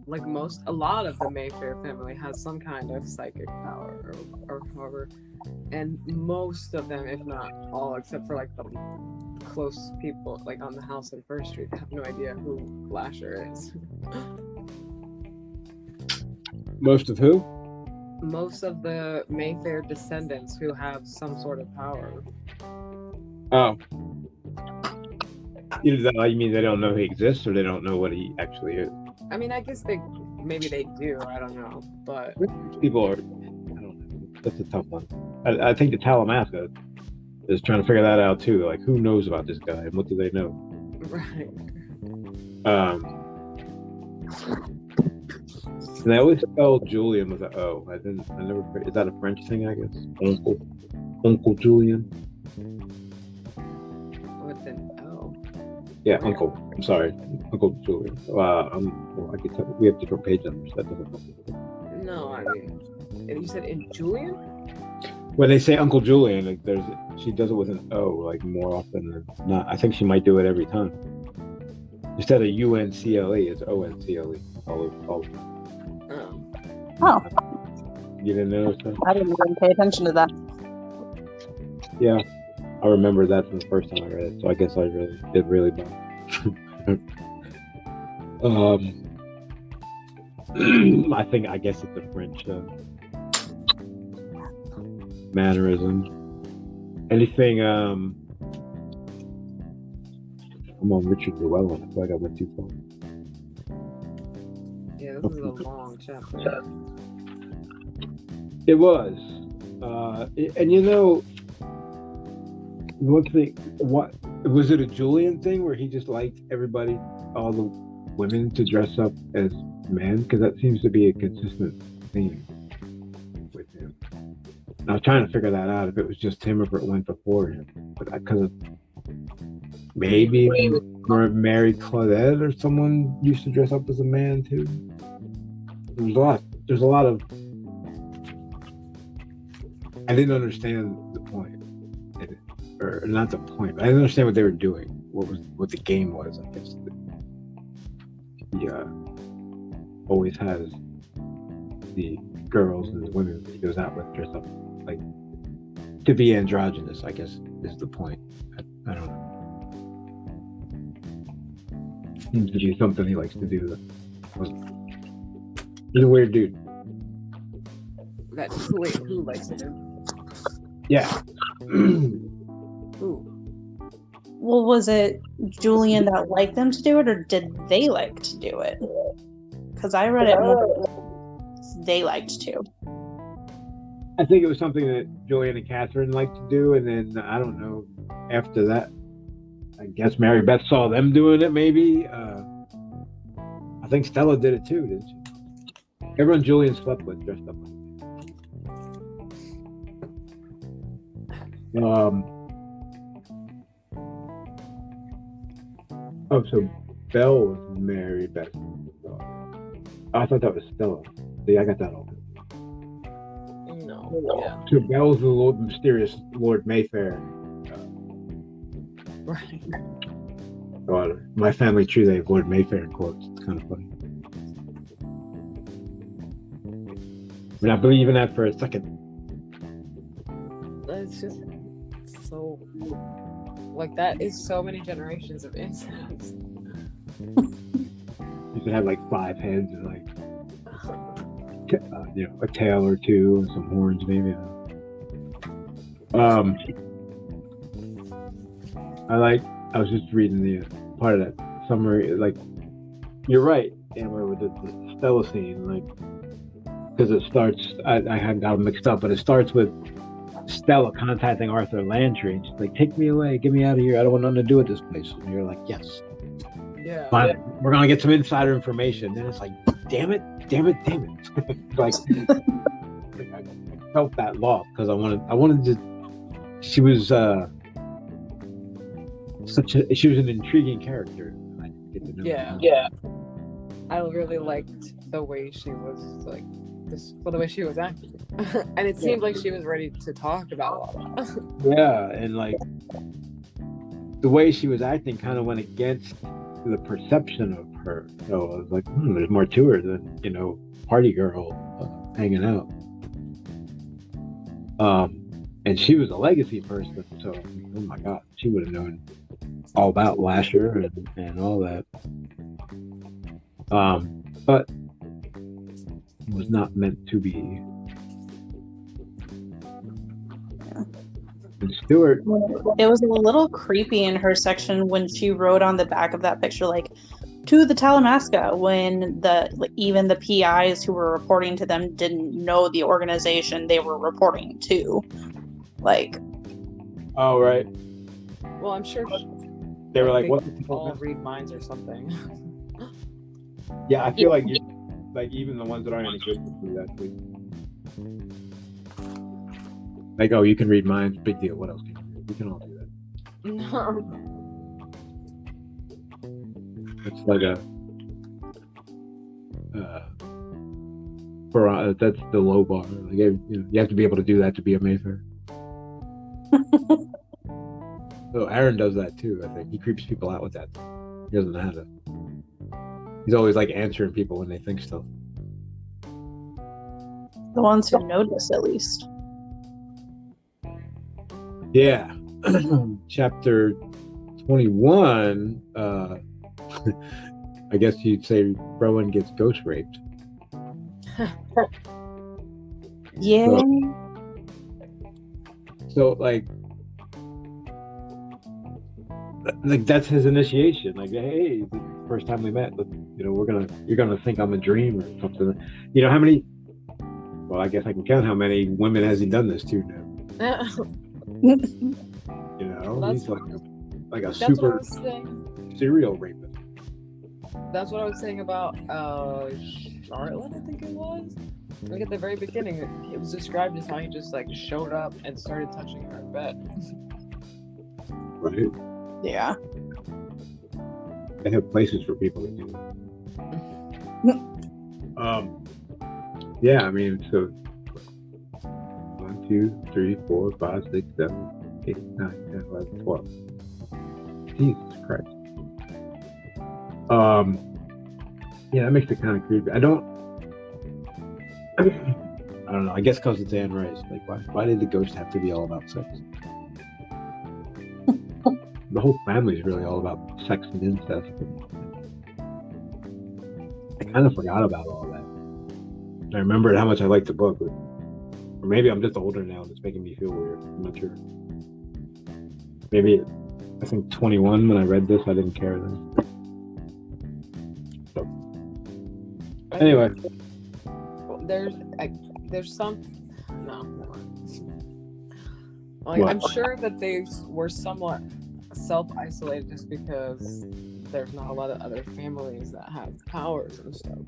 like a lot of the Mayfair family has some kind of psychic power or however, and most of them, if not all, except for like the close people like on the house on First Street, have no idea who Lasher is. Most of who? Most of the Mayfair descendants who have some sort of power. Oh. You mean they don't know he exists, or they don't know what he actually is? I mean, I guess maybe they do. I don't know, but people are. I don't know. That's a tough one. I think the Talamasca is trying to figure that out too. Like, who knows about this guy and what do they know? right. And I always spell Julian with an O. I never. Is that a French thing? I guess. Uncle Julian. With an O. Yeah, Uncle. I'm sorry, Uncle Julian. I could tell we have different page numbers. That doesn't help. No, I mean, you said in Julian. When they say Uncle Julian, like she does it with an O, like more often than not. I think she might do it every time. Instead of UNCLE, it's ONCLE. All. Oh, You didn't notice that? I didn't even pay attention to that. Yeah, I remember that from the first time I read it, so I guess I did really bad. I guess it's a French mannerism. Anything? I'm on Richard Llewellyn. I feel like I went too far. Yeah, this is a long chapter. It was, and you know, one thing. What was it? A Julian thing where he just liked everybody, all the women, to dress up as men? Because that seems to be a consistent theme with him. And I was trying to figure that out, if it was just him or if it went before him. But because maybe Mary Claudette or someone used to dress up as a man too. There's a lot of. I didn't understand the point, or not the point, but I didn't understand what they were doing. What the game was. I guess he always has the girls and the women that he goes out with dressed up like to be androgynous, I guess is the point. I don't know. Seems to be something he likes to do. He's a weird dude. Who likes it? Yeah. Who? Well, was it Julian that liked them to do it, or did they like to do it? Because I read it more they liked to. I think it was something that Julian and Catherine liked to do, and then I don't know. After that, I guess Mary Beth saw them doing it. Maybe I think Stella did it too, didn't she? Everyone Julian slept with dressed up. Um. Oh, so Belle was Mary Beth's daughter. I thought that was Stella. See, I got that all. No. Yeah. So Belle's the mysterious Lord Mayfair. Right. My family tree, they have Lord Mayfair in quotes. It's kind of funny. But I believe in that for a second. It's just so like that is so many generations of incest. You could have like 5 heads and like a tail or two and some horns maybe. I was just reading the part of that summary. Like, you're right, Amber, with the Stella scene. Like, because it starts. I had got mixed up, but it starts with Stella contacting Arthur Landry. And she's like, "Take me away, get me out of here. I don't want nothing to do with this place." And you're like, "Yes, Yeah. fine. We're gonna get some insider information." Then it's like, "Damn it!" Like, I felt that loss because I wanted to. She was she was an intriguing character. I didn't get to know her. Yeah. I really liked the way she was like the way she was acting, and it seemed like she was ready to talk about all that. Yeah, and like the way she was acting kind of went against the perception of her. So I was like, there's more to her than party girl hanging out. And she was a legacy person, so oh my god, she would have known all about Lasher and all that. But it was not meant to be. And Stewart, It was a little creepy in her section when she wrote on the back of that picture, like, to the Talamasca, when even the PIs who were reporting to them didn't know the organization they were reporting to. Like, oh right, Well, I'm sure they were like, they "What?" all read minds or something. Yeah, I feel like even the ones that aren't any good will do that. Like, oh, you can read minds, big deal. What else can you do? We can all do that. No. It's like that's the low bar. Like, you have to be able to do that to be a Mayfair. So Aaron does that too. I think he creeps people out with that. He doesn't know how to. He's always like answering people when they think stuff. the ones who notice, at least. Yeah. Chapter 21. I guess you'd say Rowan gets ghost raped. Yeah. So like that's his initiation. Like, hey, the first time we met, you're gonna think I'm a dream or something. How many? Well, I guess I can count how many women has he done this to now. He's like a super serial rapist. That's what I was saying about Charlotte, I think it was. Like at the very beginning, it was described as how he just like showed up and started touching her bed. Right. Yeah. They have places for people to do it. Yeah, I mean, so 1, 2, 3, 4, 5, 6, 7, 8, 9, 10, 11, 12. Jesus Christ. Yeah, that makes it kind of creepy. I don't know. I guess because it's Anne Rice. Like, why did the ghost have to be all about sex? The whole family is really all about sex and incest. I kind of forgot about all that. I remembered how much I liked the book, or maybe I'm just older now and it's making me feel weird. I'm not sure. Maybe I think 21 when I read this, I didn't care then. So, anyway, there's some no. Like, I'm sure that they were somewhat self-isolated just because there's not a lot of other families that have powers and stuff.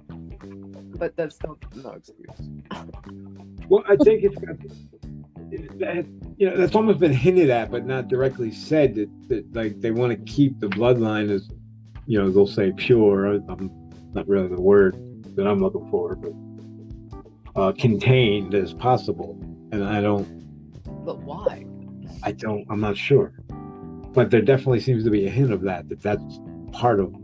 But that's still no excuse. Well, I think it's got that's almost been hinted at, but not directly said. That like they want to keep the bloodline as, they'll say pure. I'm not really the word that I'm looking for, but contained as possible. And I don't. But why? I'm not sure. But there definitely seems to be a hint of that's part of.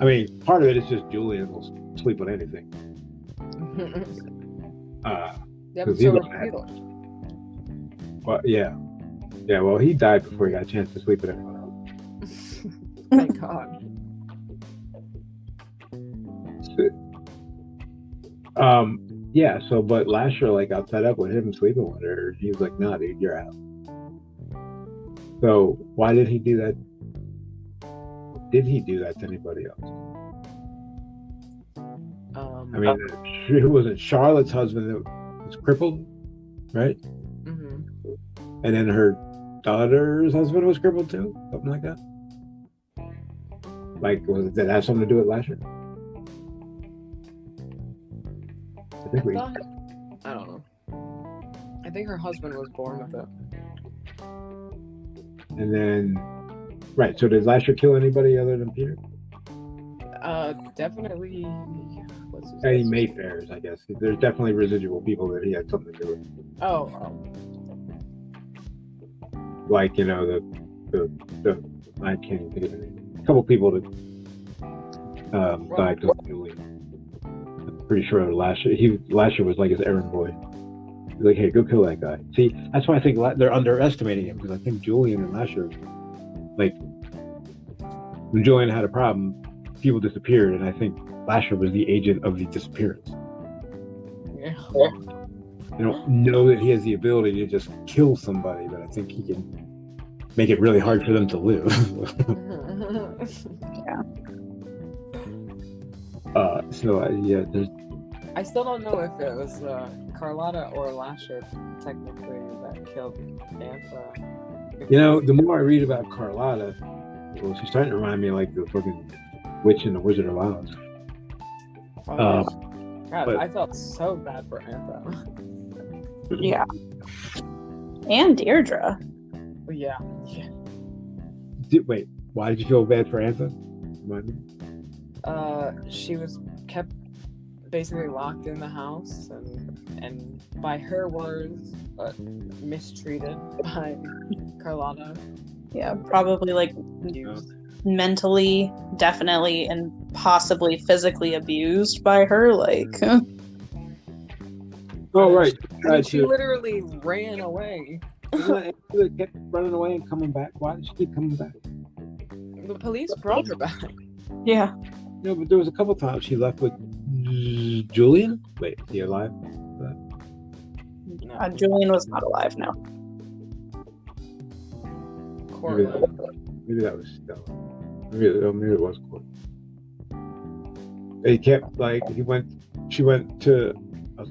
I mean, part of it is just Julian will sleep with anything. Yeah, 'cause so he are Peter. Well, yeah. Well, he died before he got a chance to sleep with anyone else. Thank God. Yeah. So, but Lasher like got fed up with him sleeping with her. He was like, "Nah, dude, you're out." So, why did he do that? Did he do that to anybody else? I mean, it wasn't Charlotte's husband that was crippled, right? Mm-hmm. And then her daughter's husband was crippled too, something like that. Like, did that have something to do with Lasher? I don't know. I think her husband was born with it. And then, right. So did Lasher kill anybody other than Peter? Definitely. Any Mayfairs, I guess. There's definitely residual people that he had something to do with. Oh. Like, the I can't even think of it. A couple people that died completely. I'm pretty sure Lasher was like his errand boy. He's like, hey, go kill that guy. See, that's why I think they're underestimating him, because I think Julian and Lasher, like, when Julian had a problem, people disappeared, and I think Lasher was the agent of the disappearance. Yeah. I don't know that he has the ability to just kill somebody, but I think he can make it really hard for them to live. Yeah. There's. I still don't know if it was Carlotta or Lasher technically that killed Antha. The more I read about Carlotta, well, she's starting to remind me like the fucking witch in the Wizard of Oz. God, I felt so bad for Antha. Yeah. And Deirdre. Yeah. Wait, why did you feel bad for Antha? She was kept basically locked in the house and by her words, mistreated by Carlotta. Yeah, probably like Used. mentally, definitely, and possibly physically abused by her. Like, Oh, right. She literally ran away. She kept running away and coming back. Why did she keep coming back? The police brought her back. yeah, But there was a couple times she left with Julian. Wait, is he alive? Julian was not alive now. Maybe that was Stella. Maybe it was Courtney. He kept she went to a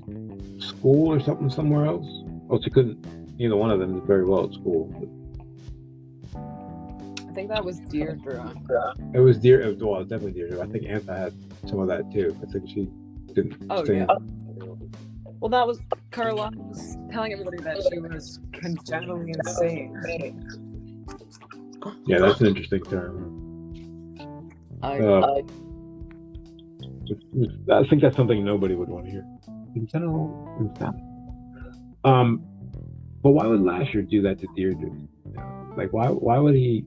school or something somewhere else. Well, she couldn't. Neither one of them did very well at school. But I think that was Deirdre. it was definitely Deirdre. I think Antha had some of that too. I think she didn't. Yeah. Well, that was Carlotta was telling everybody that she was congenitally insane. Yeah, that's an interesting term. I think that's something nobody would want to hear. In general, insanity. But why would Lasher do that to Deirdre? Like, why would he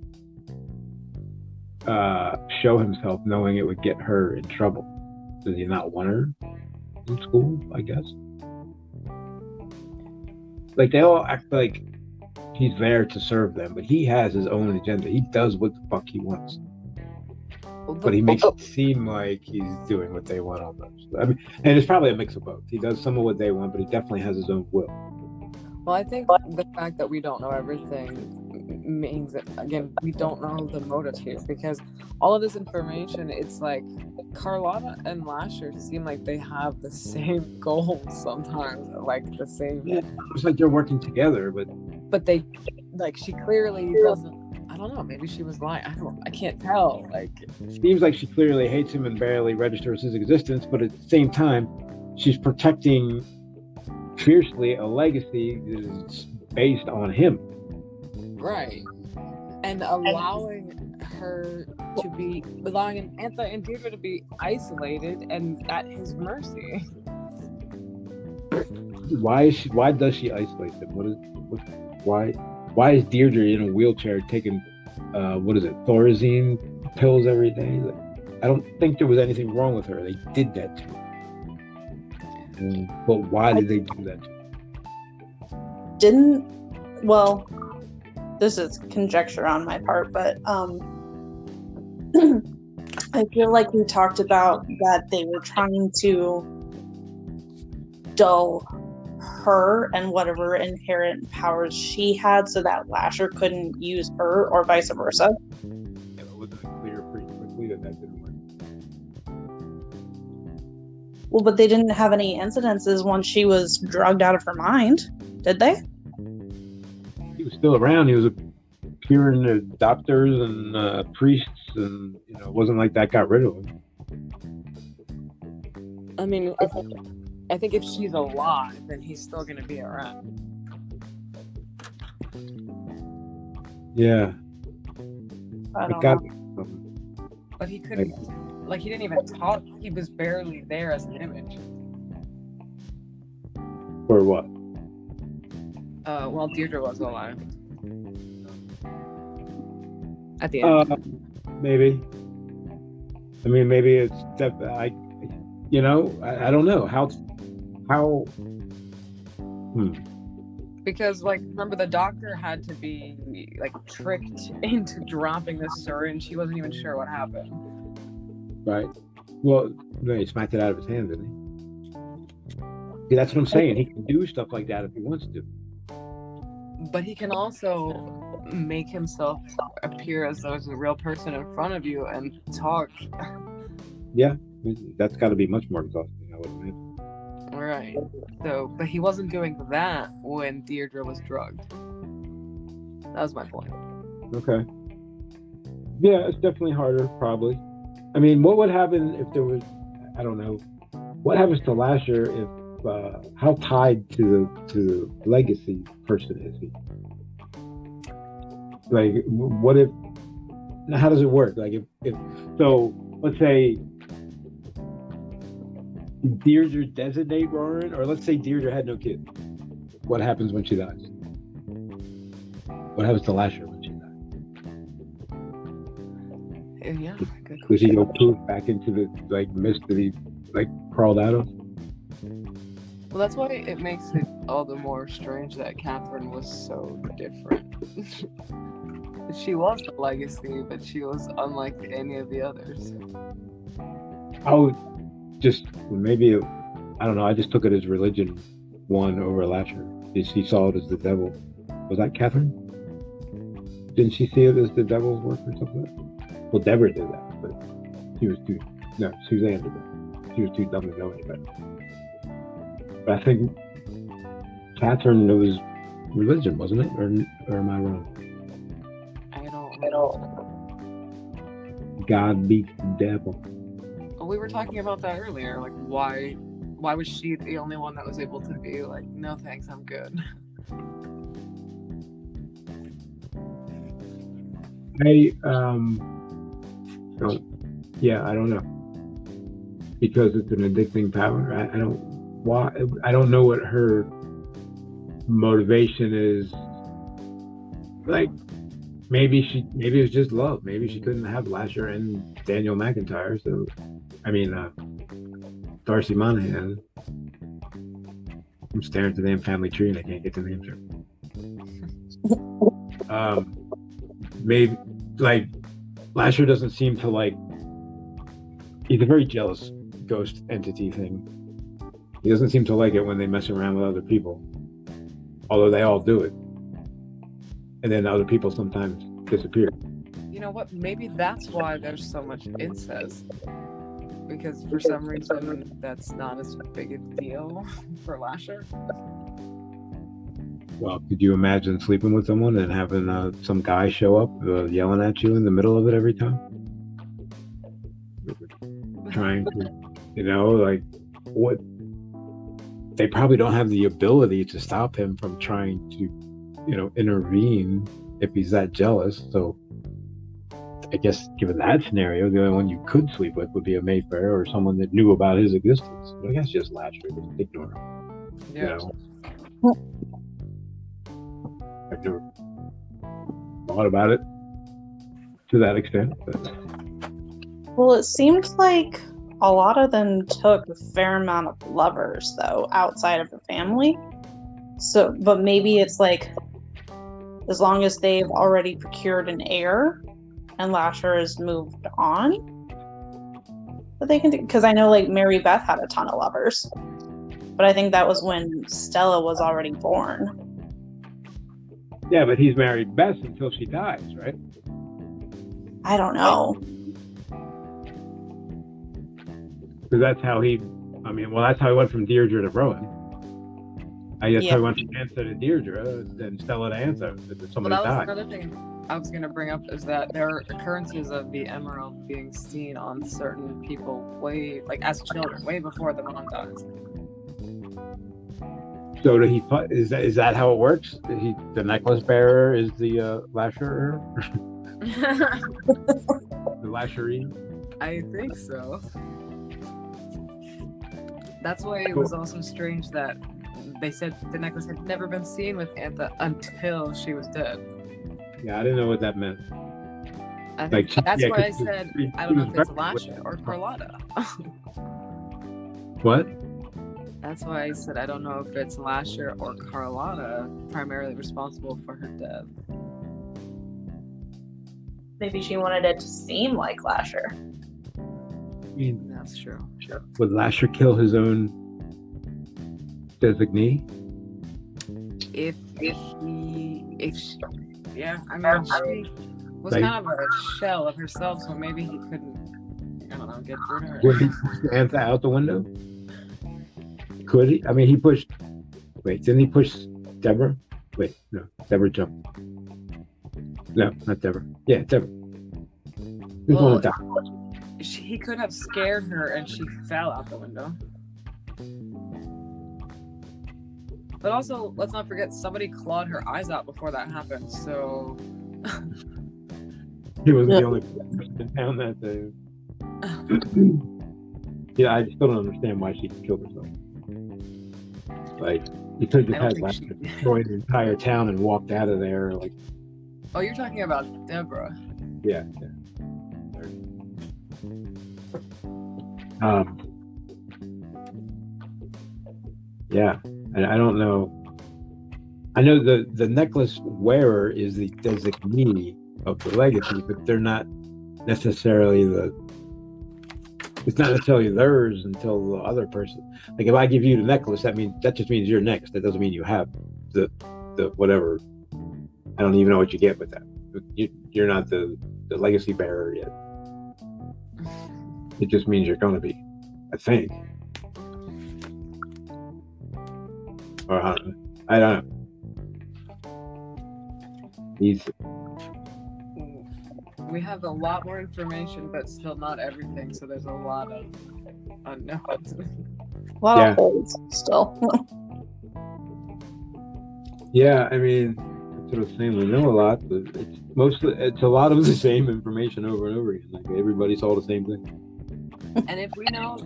show himself knowing it would get her in trouble? Does he not want her in school, I guess? Like, they all act like he's there to serve them, but he has his own agenda. He does what the fuck he wants. But he makes it seem like he's doing what they want almost. I mean, and it's probably a mix of both. He does some of what they want, but he definitely has his own will. Well, I think the fact that we don't know everything means that, again, we don't know the motives here, because all of this information, it's like Carlotta and Lasher seem like they have the same goals sometimes, like the same. Yeah, it's like they're working together, but they, like, she clearly doesn't. I don't know. Maybe she was lying. I can't tell. Like, it seems like she clearly hates him and barely registers his existence, but at the same time, she's protecting fiercely a legacy is based on him. Right. And allowing Antha and Deirdre to be isolated and at his mercy. Why does she isolate them? Why is Deirdre in a wheelchair taking Thorazine pills every day? Like, I don't think there was anything wrong with her. They did that to her. But why did they do that to her? Well, this is conjecture on my part, but I feel like we talked about that they were trying to dull her and whatever inherent powers she had so that Lasher couldn't use her, or vice versa. Yeah, it wasn't clear pretty quickly that didn't work. Well, but they didn't have any incidences once she was drugged out of her mind, did they? He was still around. He was appearing to doctors and priests, and it wasn't like that got rid of him. I mean, I think if she's alive, then he's still going to be around. Yeah. I don't know. But he couldn't, he didn't even talk. He was barely there as an image. For what? While Deirdre was alive. At the end. Maybe. I mean, maybe it's that I don't know how. Because, remember, the doctor had to be, tricked into dropping the syringe. He wasn't even sure what happened. Right. Well, no, he smacked it out of his hand, didn't he? See, that's what I'm saying. He can do stuff like that if he wants to. But he can also make himself appear as though there's a real person in front of you and talk. Yeah, that's got to be much more exhausting, I would imagine. Right. So, but he wasn't doing that when Deirdre was drugged. That was my point. Okay. Yeah, it's definitely harder, probably. I mean, what would happen if there was, I don't know, what happens to Lasher if, how tied to the legacy person is he? What if, how does it work? So let's say Deirdre designate Roran, or let's say Deirdre had no kids. What happens when she dies? What happens to Lasher when she dies? Yeah, good question. Does he go poof back into the mist that he crawled out of? Well, that's why it makes it all the more strange that Catherine was so different. She was a legacy, but she was unlike any of the others. I would just maybe, I don't know. I just took it as religion won over Lasher. She saw it as the devil. Was that Catherine? Didn't she see it as the devil's work or something? Well, Deborah did that, but she was too. No, Suzanne did that. She was too dumb to know any better. But I think Catherine was religion, wasn't it? Or am I wrong? I don't know. God beats the devil. We were talking about that earlier. Why was she the only one that was able to be no thanks, I'm good? I don't know. Because it's an addicting power. I don't know what her motivation is. Maybe it was just love. Maybe she couldn't have Lasher and Daniel McIntyre. So, Darcy Monahan. I'm staring at the damn family tree and I can't get the names right. Maybe Lasher doesn't seem to he's a very jealous ghost entity thing. He doesn't seem to like it when they mess around with other people, although they all do it. And then other people sometimes disappear. You know what? Maybe that's why there's so much incest. Because for some reason, that's not as big a deal for Lasher. Well, could you imagine sleeping with someone and having some guy show up yelling at you in the middle of it every time? Trying to, what? they probably don't have the ability to stop him from trying to, intervene if he's that jealous. So I guess given that scenario, the only one you could sleep with would be a Mayfair or someone that knew about his existence. But I guess just Lasher, just ignore him. Yeah. I've never thought about it to that extent. But Well, it seemed like a lot of them took a fair amount of lovers, though, outside of the family. So, but maybe it's like, as long as they've already procured an heir and Lasher has moved on, but they can do, because I know like Mary Beth had a ton of lovers, but I think that was when Stella was already born. yeah, but he's married Bess until she dies, right? I don't know. Because that's how that's how he went from Deirdre to Rowan. I guess how he went from Ansa to Deirdre, then Stella to Ansa. Somebody Well, that was died. another thing I was going to bring up, is that there are occurrences of the Emerald being seen on certain people way, like as children, way before the mom dies. So is that how it works? The necklace bearer is the Lasher? The Lashery? I think so. That's why it was also strange that they said the necklace had never been seen with Antha until she was dead. Yeah, I didn't know what that meant. I think Like, that's yeah, why I 'cause said she I don't know was if it's pregnant with- Lasha or Carlotta. What? That's why I said I don't know if it's Lasher or Carlotta primarily responsible for her death. Maybe she wanted it to seem like Lasher. I mean, That's true. would Lasher kill his own designee? If she, yeah, I mean, she was Like- kind of a shell of herself, so maybe he couldn't, I don't know, get through to her. Would he push Antha out the window? Could he? I mean, he pushed. Wait, didn't he push Deborah? Wait, no, Deborah jumped. No, not Deborah. Yeah, Deborah. Who's Well, one that died? He could have scared her and she fell out the window. But also, let's not forget, somebody clawed her eyes out before that happened, so... He wasn't the only person in town that day. Yeah, I still don't understand why she killed herself. Like, you could I have don't had think Lasher she- destroy the entire town and walked out of there. Like, Oh, you're talking about Deborah. yeah. Um, yeah, I don't know. I know the necklace wearer is the designee of the legacy, but they're not necessarily it's not necessarily theirs until the other person. Like if I give you the necklace, that just means you're next. That doesn't mean you have the whatever. I don't even know what you get with that. You're not the legacy bearer yet. It just means you're going to be, I think. Or I don't know. We have a lot more information, but still not everything, so there's a lot of unknowns. A lot Yeah. of holes still. Yeah, I mean, that's what I was saying. We know a lot, but it's a lot of the same information over and over again. Like everybody saw the same thing. And if we know,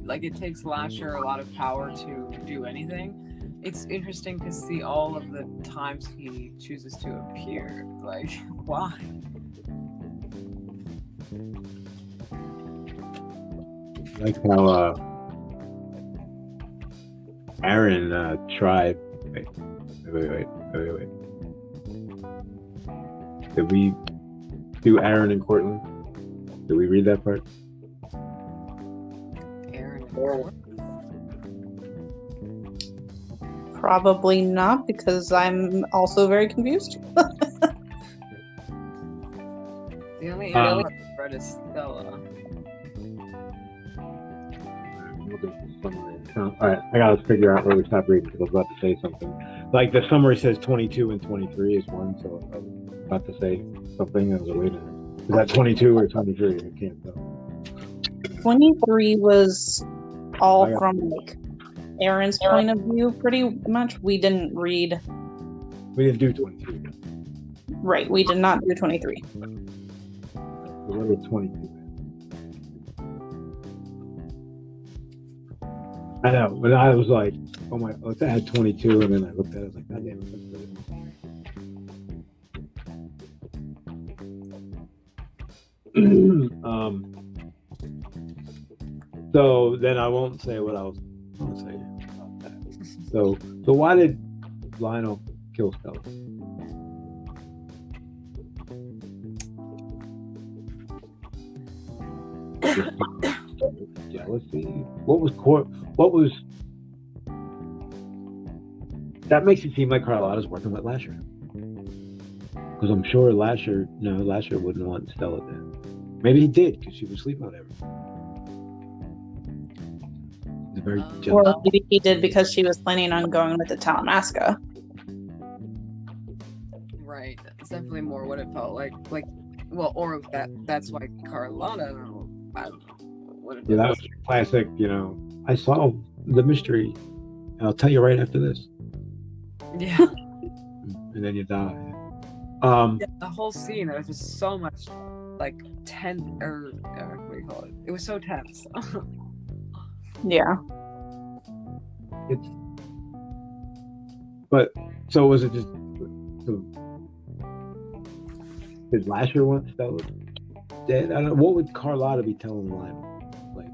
like, it takes Lasher a lot of power to do anything, it's interesting to see all of the times he chooses to appear. Like, why? Like how Aaron tried. Wait. Did we do Aaron and Cortland? Did we read that part? Aaron and Cor- Probably not, because I'm also very confused. The only Aaron I've read is Stella. We'll go to the summary. All right, I gotta figure out where we stop reading because I was about to say something. Like the summary says 22 and 23 is one, so I was about to say something. I was like, wait a minute. Is that 22 or 23? I can't tell. 23 was all I got- from like Aaron's point of view pretty much. We didn't read. We didn't do 22. Right, we did not do 23. So what was 22? I know, but I was like, oh my, let's add 22, and then I looked at it, I was like, God damn it, let's put it in. So then I won't say what I was going to say about that. So why did Lionel kill Stella? Jealousy. What was that makes it seem like Carlotta's working with Lasher, because I'm sure Lasher wouldn't want Stella dead. Maybe he did because she was sleeping with everyone. He's very jealous. Or maybe he did because she was planning on going with the Talamasca. Right. It's definitely more what it felt like. Well, or that's why Carlotta, I don't know what it Yeah, that was. was classic. I solved the mystery. I'll tell you right after this, Yeah. and then you die. The whole scene, there was just so much like tense, or what do you call it? It was so tense. Yeah. But so was it just? So, did Lasher want Stella dead? I don't know. What would Carlotta be telling Lionel? Like,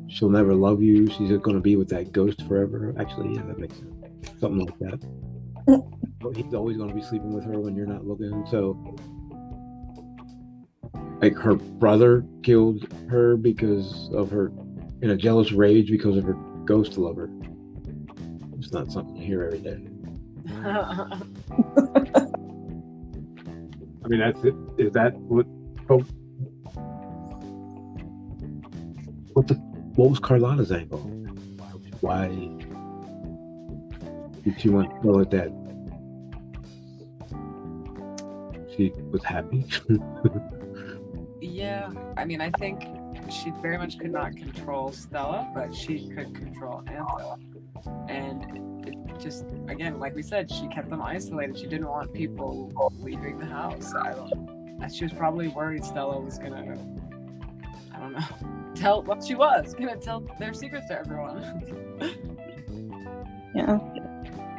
she'll never love you. She's going to be with that ghost forever. Actually, yeah, that makes sense. Something like that. But he's always going to be sleeping with her when you're not looking. So, like, her brother killed her because of her, in a jealous rage because of her ghost lover. It's not something you hear every day. I mean, that's it. Is that what? What was Carlotta's angle? Why did she want to go with that? She was happy. Yeah, I mean, I think she very much could not control Stella, but she could control Antho. And it just, again, like we said, she kept them isolated. She didn't want people leaving the house. She was probably worried Stella was gonna, I don't know, gonna tell their secrets to everyone. Yeah.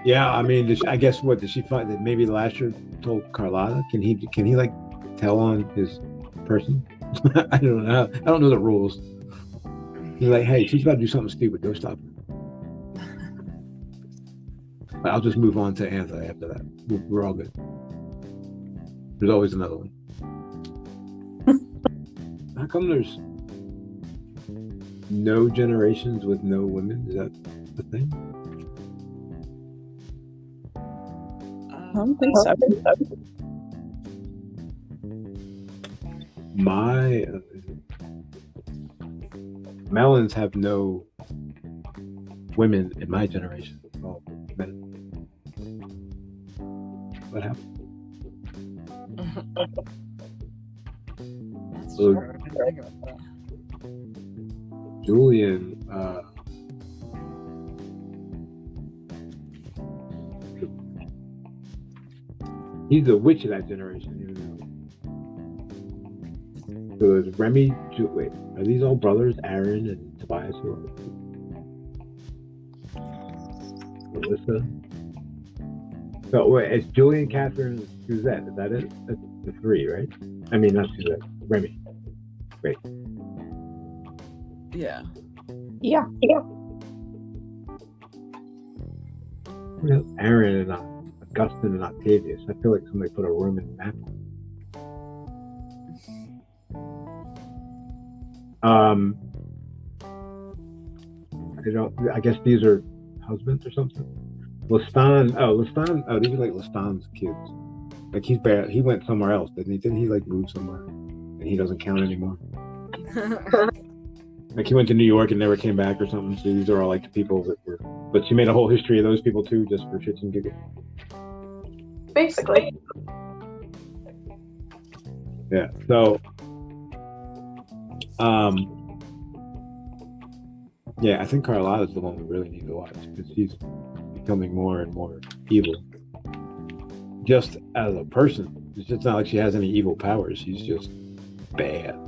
Yeah, I mean, I guess what did she find that maybe Lasher told Carlotta? Can he like tell on his person? I don't know. I don't know the rules. He's like, hey, she's about to do something stupid. Go stop her. But I'll just move on to Antho after that. We're all good. There's always another one. How come there's no generations with no women? Is that the thing? I don't think so. My Melons have no women in my generation. All men. What happened? That's So- true. I didn't think about that. Julian, he's the witch of that generation, even though. So there's Remy. Wait, are these all brothers? Aaron and Tobias, or Melissa? So wait, it's Julian, Catherine, Suzette. Is that it? That's the three, right? I mean, not Suzette. Remy. Yeah. Yeah. Aaron and Augustine and Octavius. I feel like somebody put a room in that. I guess these are husbands or something. Lestan. These are like Lestan's kids. Like he went somewhere else, didn't he? Didn't he like move somewhere? And he doesn't count anymore. Like he went to New York and never came back or something. So these are all like the people that were. But she made a whole history of those people too, just for shits and giggles. Basically. Yeah. So, Yeah, I think Carlotta's the one we really need to watch because she's becoming more and more evil. Just as a person, it's just not like she has any evil powers. She's just bad.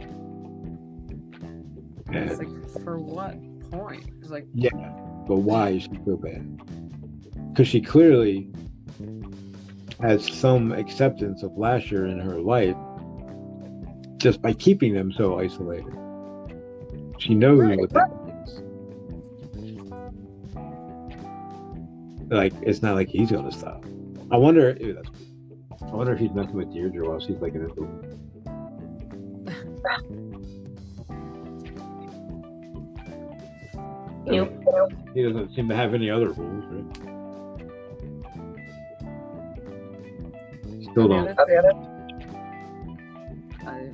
It's And like, for what point? It's like, yeah, but why is she so bad? Because she clearly has some acceptance of Lasher in her life just by keeping them so isolated. She knows Right. what that means. Like, it's not like he's gonna stop. I wonder if he's messing with Deirdre while she's like in the Yep. He doesn't seem to have any other rules, right? Still the don't. other thing I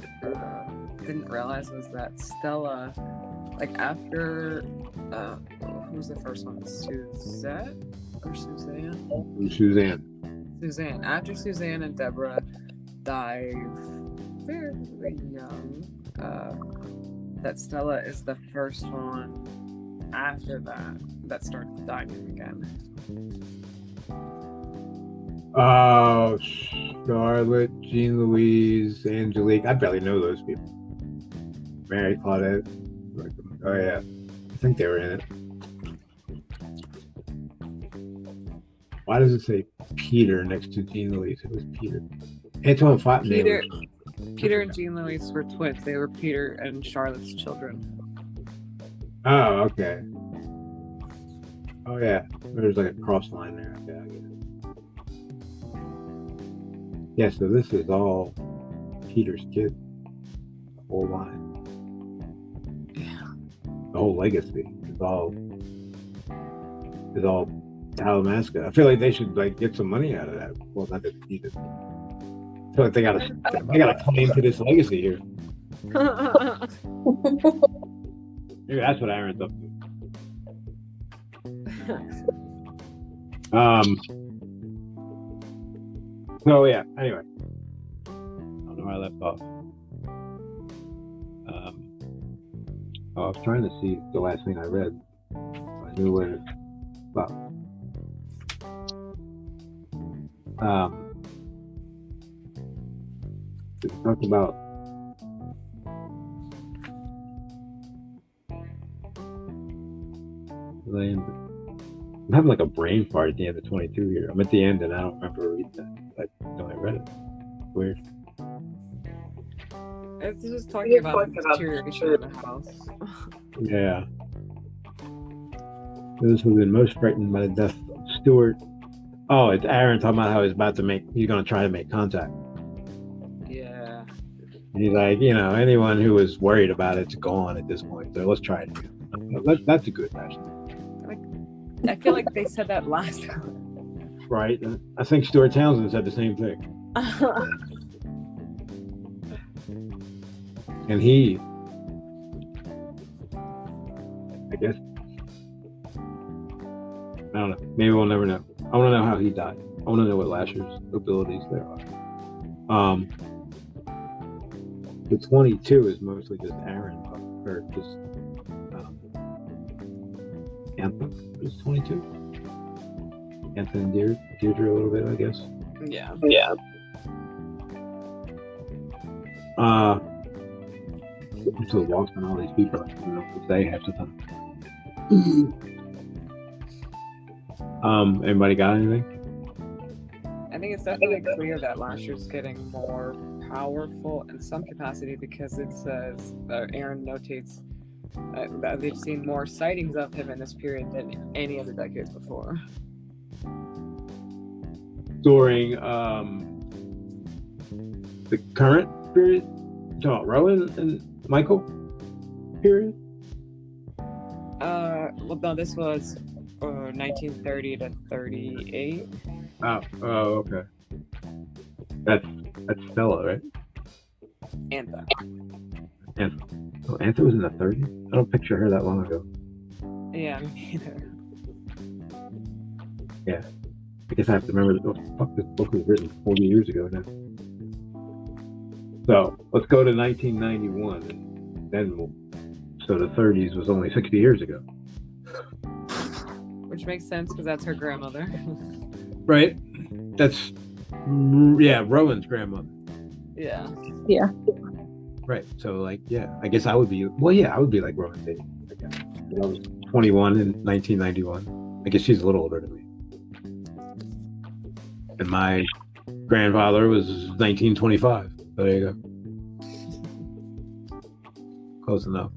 didn't realize was that Stella, like after, who was the first one? Suzette or Suzanne? Suzanne. Suzanne. After Suzanne and Deborah die fairly young, that Stella is the first one after that starts dying again. Oh, Charlotte, Jean Louise, Angelique. I barely know those people. Mary Claudette. Oh yeah, I think they were in it. Why does it say Peter next to Jean Louise? It was Peter. Antoine Fontenay. Peter and Jean Louise were twins. They were Peter and Charlotte's children. Oh, okay. Oh yeah, there's like a cross line there. Okay, I get it. Yeah, so this is all Peter's kid. The whole line. Yeah. The whole legacy is all Talamasca. I feel like they should like get some money out of that. Well, not that they need it. I feel like they got a claim to this legacy here. Maybe that's what Aaron's up to. So yeah. Anyway, I don't know where I left off. I was trying to see the last thing I read. I knew where to stop. To talk about I'm having like a brain fart at the end of 22 here. I'm at the end and I don't remember reading that. I know I read it. Weird. It's just talking about the deterioration of the house. Yeah. Those who have been most frightened by the death of Stuart. Oh, it's Aaron talking about how he's going to try to make contact. Yeah. And he's like, anyone who was worried about it's gone at this point. So let's try it again. That's a good rationale. I feel like they said that last time. Right. And I think Stuart Townsend said the same thing. And he, I guess, I don't know. Maybe we'll never know. I want to know how he died. I want to know what Lasher's abilities there are. The 22 is mostly just Aaron, or just Anthem. Is 22? Anthem and Deirdre a little bit, I guess. Yeah. I'm so lost on all these people. I don't know what they have to talk. Anybody got anything? I think it's definitely clear that Lasher's getting more powerful in some capacity because it says, Aaron notates that they've seen more sightings of him in this period than any other decades before. During the current period? Talking about Rowan and Michael period? Well, no, this was 1930 to 38. Oh, okay. That's Stella, right? Antha. Oh, Antha was in the 30s? I don't picture her that long ago. Yeah, me neither. Yeah. I guess I have to remember this book was written 40 years ago now. So, let's go to 1991 and then we'll So the 30s was only 60 years ago. Which makes sense because that's her grandmother. Right? That's, yeah, Rowan's grandmother. Yeah. Right. So, like, yeah, I guess I would be, well, yeah, I would be like Rowan's age. I guess. I was 21 in 1991. I guess she's a little older than me. And my grandfather was 1925. So there you go. Close enough.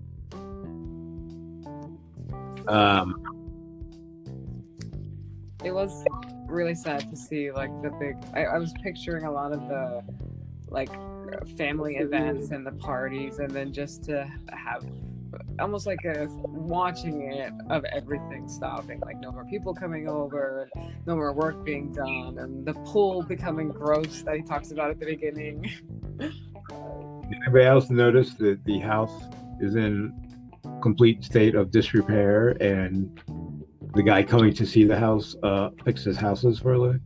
It was really sad to see like the big. I was picturing a lot of the like family events and the parties, and then just to have almost like a watching it of everything stopping, like no more people coming over, no more work being done, and the pool becoming gross that he talks about at the beginning. Anybody else notice that the house is in complete state of disrepair, and the guy coming to see the house fixes houses for a living?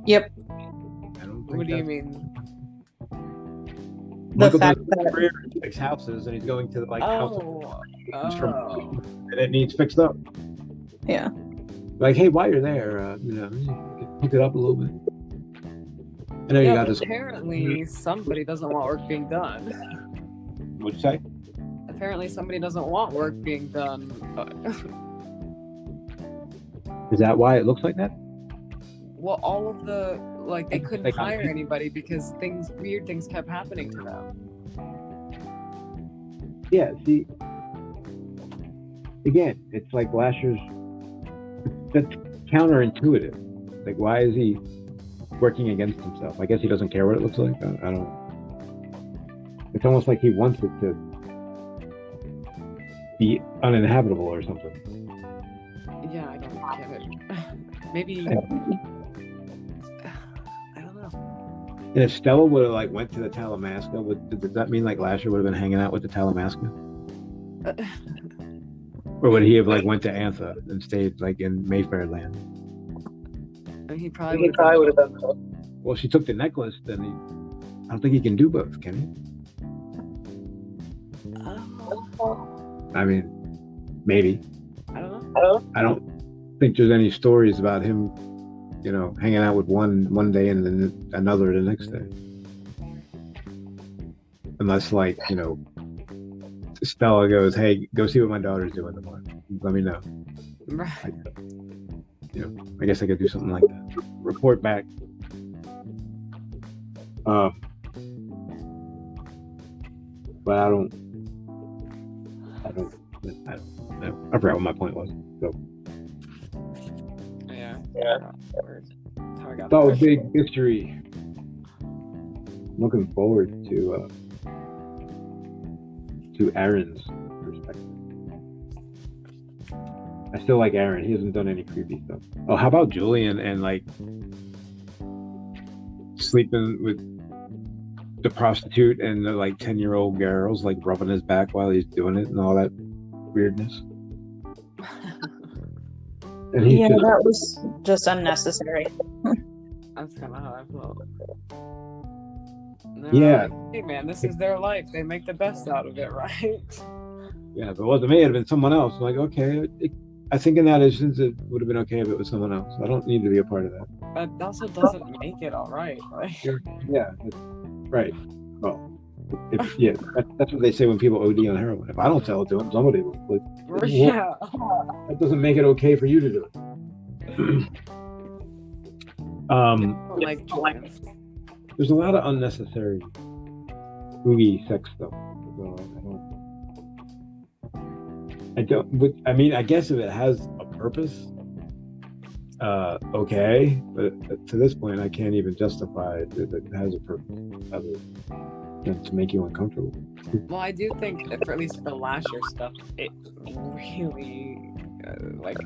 Yep. I don't think What do you that's- mean? The Michael fact does that career to fix houses, and he's going to like houses Oh. and it needs fixed up. Yeah. Like, hey, while you're there, you know, you can hook it up a little bit. I know you Yeah, got but this. apparently somebody doesn't want work being done. What'd you say? Apparently somebody doesn't want work being done. Is that why it looks like that? Well, all of the like they couldn't They got hire people. anybody because weird things kept happening to them. Yeah. See, again, it's like Lasher's. That's counterintuitive. Like, why is he working against himself? I guess he doesn't care what it looks like. I don't know. It's almost like he wants it to be uninhabitable or something. Yeah, I don't get it. Maybe I don't know. And if Stella would have like went to the Talamasca, does that mean like Lasher would have been hanging out with the Talamasca? Or would he have like went to Antha and stayed like in Mayfair land? And he probably would have done so. Well, if she took the necklace, then I don't think he can do both, can he? I mean, maybe. I don't know. I don't think there's any stories about him, you know, hanging out with one day and then another the next day. Unless, like, you know, Stella goes, "Hey, go see what my daughter's doing tomorrow. Let me know." Right. You know, I guess I could do something like that. Report back. But I don't know. I forgot what my point was. So, Yeah. How I got oh, there. big history. Looking forward to Aaron's perspective. I still like Aaron. He hasn't done any creepy stuff. Oh, how about Julian and like sleeping with the prostitute and the like 10-year-old girls, like rubbing his back while he's doing it and all that weirdness. And he's Yeah, just, that was just unnecessary. That's kind of how I felt. Yeah. Like, hey man, this is their life. They make the best out of it, right? yeah, if it wasn't me, it'd have been someone else. I'm like, okay, I think in that instance, it would have been okay if it was someone else. I don't need to be a part of that. That also doesn't make it all right. Like, Yeah, right. Well, yeah, that's what they say when people OD on heroin. If I don't tell it to them, somebody will. Like, yeah. that doesn't make it okay for you to do it. Like Julian. There's a lot of unnecessary oogie sex stuff. So I don't. But, I mean, I guess if it has a purpose, okay. But to this point, I can't even justify it if it has a purpose other than to make you uncomfortable. Well, I do think that for at least the Lasher stuff, it really like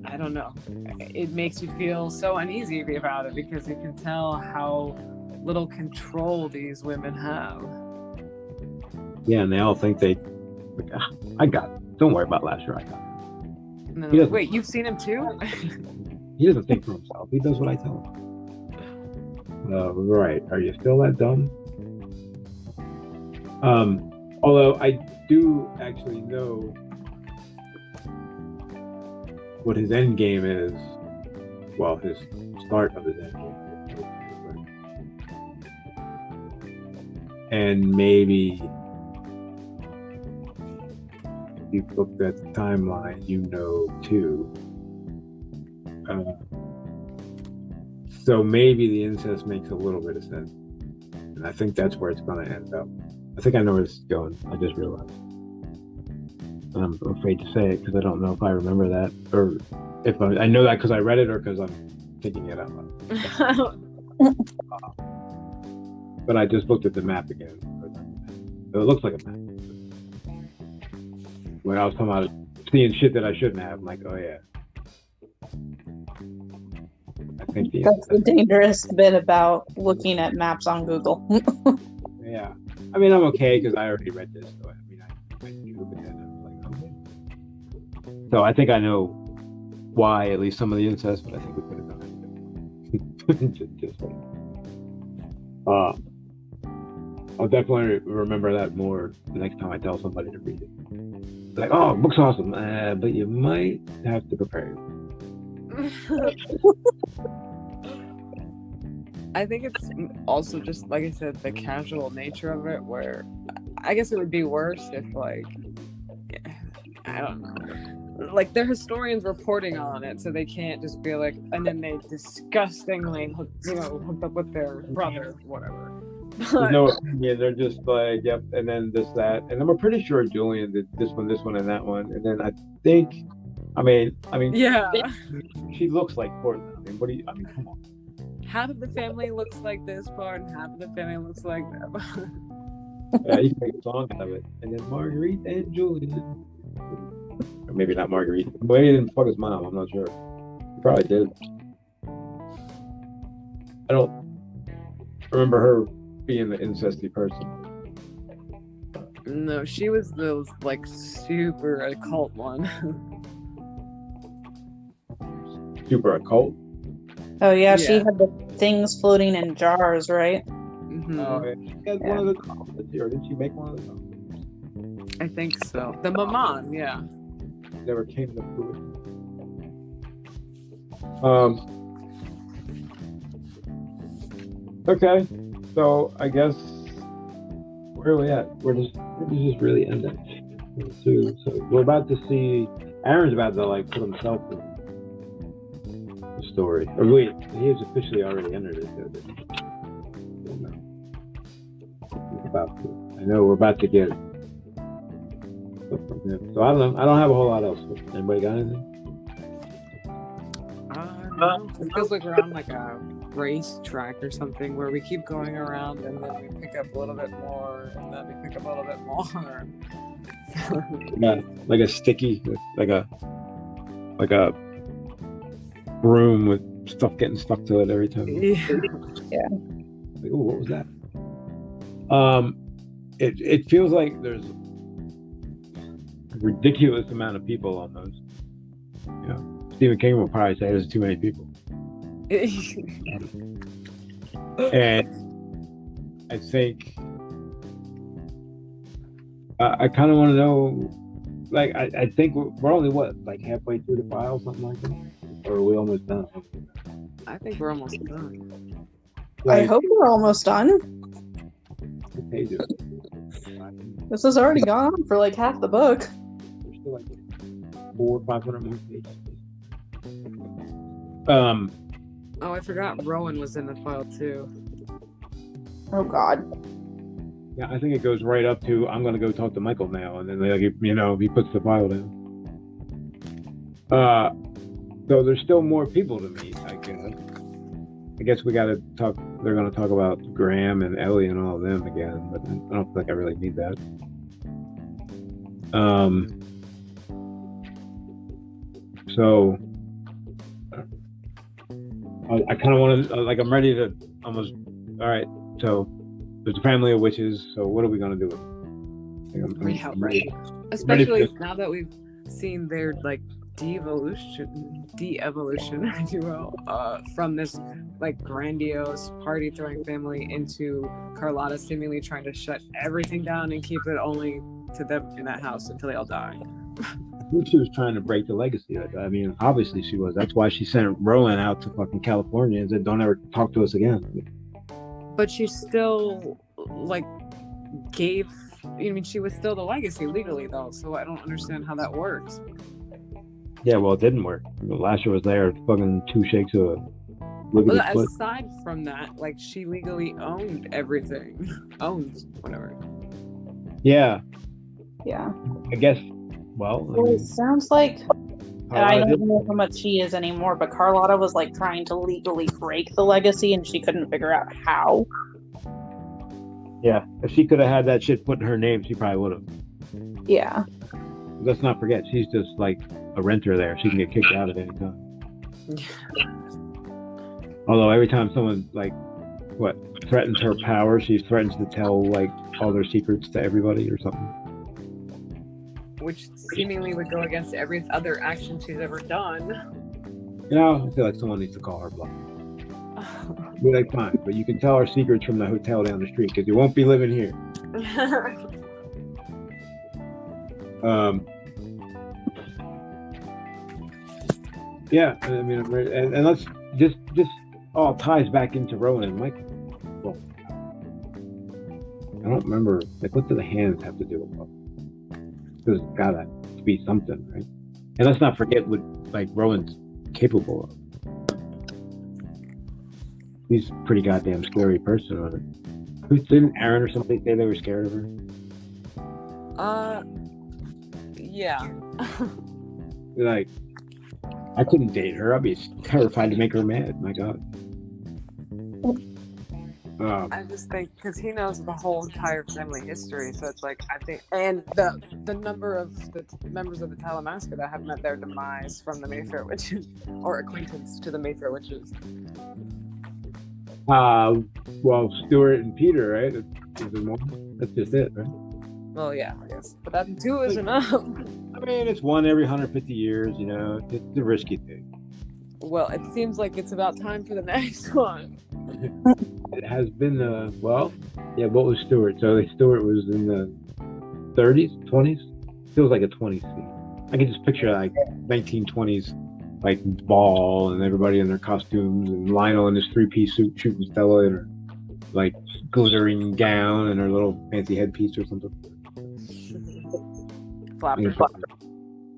I don't know. It makes you feel so uneasy about it because you can tell how little control these women have. Yeah, and they all think they. Like, I got it. Don't worry about Lasher. I got it. And then He they're like, doesn't- wait, you've seen him too? He doesn't think for himself. He does what I tell him. Right. Are you still that dumb? Although I do actually know what his end game is. Well, his start of his end game. And maybe if you looked at the timeline, you know too. So maybe the incest makes a little bit of sense. And I think that's where it's going to end up. I think I know where this is going. I just realized. And I'm afraid to say it because I don't know if I remember that, or if I know that because I read it, or because I'm thinking it out loud. But I just looked at the map again. It looks like a map. When I was talking about seeing shit that I shouldn't have, I'm like, oh yeah. I think That's the dangerous bit about looking at maps on Google. yeah. I mean, I'm okay because I already read this. So I mean, I knew it, and I was like, okay. So I think I know why at least some of the incest, but I think we could have done it. just like, I'll definitely remember that more the next time I tell somebody to read it. Like, oh, book's awesome, but you might have to prepare. I think it's also just, like I said, the casual nature of it, where I guess it would be worse if, like, I don't know, like they're historians reporting on it, so they can't just be like, and then they disgustingly hooked up with their brother, whatever. No, yeah, they're just like, yep, and then this, that, and I'm pretty sure Julian did this one, and that one, and then I think, I mean, yeah, she looks like Portland. I mean, come on. Half of the family looks like this part, and half of the family looks like that. Yeah, you can make a song out of it, and then Marguerite and Julian, or maybe not Marguerite. Maybe he didn't fuck his mom. I'm not sure. He probably did. I don't remember her being the incesty person. No, she was the like super occult one. Super occult. Oh yeah, she Yeah. had the things floating in jars, right? Mhm. Oh, yeah. She had one of the dolls. Or did she make one of the dolls? I think so. The Maman, yeah. Never came to fruition. Okay, so I guess where are we at? Where does this really end at? So we're about to see Aaron's about to like put himself in the story. Or wait, he has officially already entered it. He's about to. I know we're about to get stuff from him. So I don't know. I don't have a whole lot else. Anybody got anything? No. It feels like we're on like a race track or something where we keep going around and then we pick up a little bit more and then we pick up a little bit more. Yeah, like a sticky, like a broom with stuff getting stuck to it every time. Yeah. Like, ooh, what was that? It feels like there's a ridiculous amount of people on those. You know, Stephen King will probably say there's too many people. And I think I kind of want to know, like, I think we're only like halfway through the file, something like that, or are we almost done? I think we're almost done. I hope we're almost done. What page is it? This has already gone on for like half the book. There's still like 400 or 500 more pages. Oh, I forgot Rowan was in the file too. Oh God. Yeah, I think it goes right up to I'm gonna go talk to Michael now, and then like, he puts the file down. So there's still more people to meet, I guess. I guess we gotta talk. They're gonna talk about Graham and Ellie and all of them again, but I don't feel like I really need that. So I kind of want to, like, I'm ready to almost. All right, so there's a family of witches. So what are we gonna do with it? I'm ready. Especially now that we've seen their like de-evolution, if you will, from this like grandiose party throwing family into Carlotta seemingly trying to shut everything down and keep it only to them in that house until they all die. I think she was trying to break the legacy. I mean, obviously she was. That's why she sent Roland out to fucking California and said, "Don't ever talk to us again." But she still like gave. I mean, she was still the legacy legally though, so I don't understand how that works. Yeah, well, it didn't work. Lasher was there, fucking 2 shakes of a lickety Well, split. aside from that, like she legally owned everything, owns whatever. Yeah, Yeah. I guess. Well, I Well, it mean, sounds like, and I Carlotta don't did- know how much she is anymore, but Carlotta was like trying to legally break the legacy and she couldn't figure out how. yeah, if she could have had that shit put in her name, she probably would have. Yeah. Let's not forget, she's just like a renter there. She can get kicked out at any time. Although every time someone like threatens her power, she threatens to tell like all their secrets to everybody or something. Which seemingly would go against every other action she's ever done. You know, I feel like someone needs to call her bluff. Be like, fine, but you can tell our secrets from the hotel down the street because you won't be living here. Yeah, I mean, and let's just all ties back into Rowan and Michael. Well, I don't remember. Like, what do the hands have to do with it? There's gotta be something, right? And let's not forget what like Rowan's capable of. He's a pretty goddamn scary person on it. Didn't Aaron or somebody say they were scared of her? Yeah. Like, I couldn't date her. I'd be terrified to make her mad. My God. I just think because he knows the whole entire family history, so it's like I think, and the number of the members of the Talamasca that have met their demise from the Mayfair witches or acquaintance to the Mayfair witches. Well, Stuart and Peter, right? That's just it, right? Well, yeah, I guess, but that too is enough. I mean, it's one every 150 years, you know. It's a risky thing. Well, it seems like it's about time for the next one. It has been, well, yeah, what was Stuart? So Stuart was in the 30s, 20s? Feels like a 20s scene. I can just picture, like, 1920s, like, ball and everybody in their costumes and Lionel in his 3-piece suit shooting Stella in her, like, glittering gown and her little fancy headpiece or something. Flapper.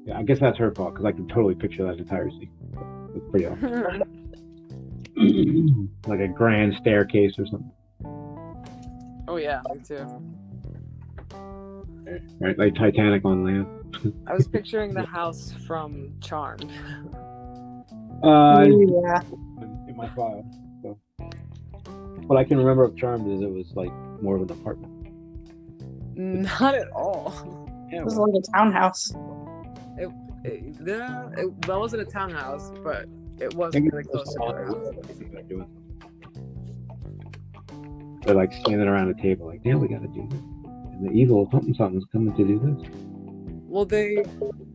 Yeah, I guess that's her fault, because I can totally picture that entire scene. It's pretty awesome. Like a grand staircase or something. Oh yeah, me too. Right, like Titanic on land. I was picturing the house from Charmed. Yeah. In my file. So. What I can remember of Charmed is it was like more of an apartment. Not at all. Yeah, It was like a townhouse. That wasn't a townhouse, but it was really close to their house. They're like standing around a table, like, yeah, we gotta do this. And the evil something's coming to do this. Well, they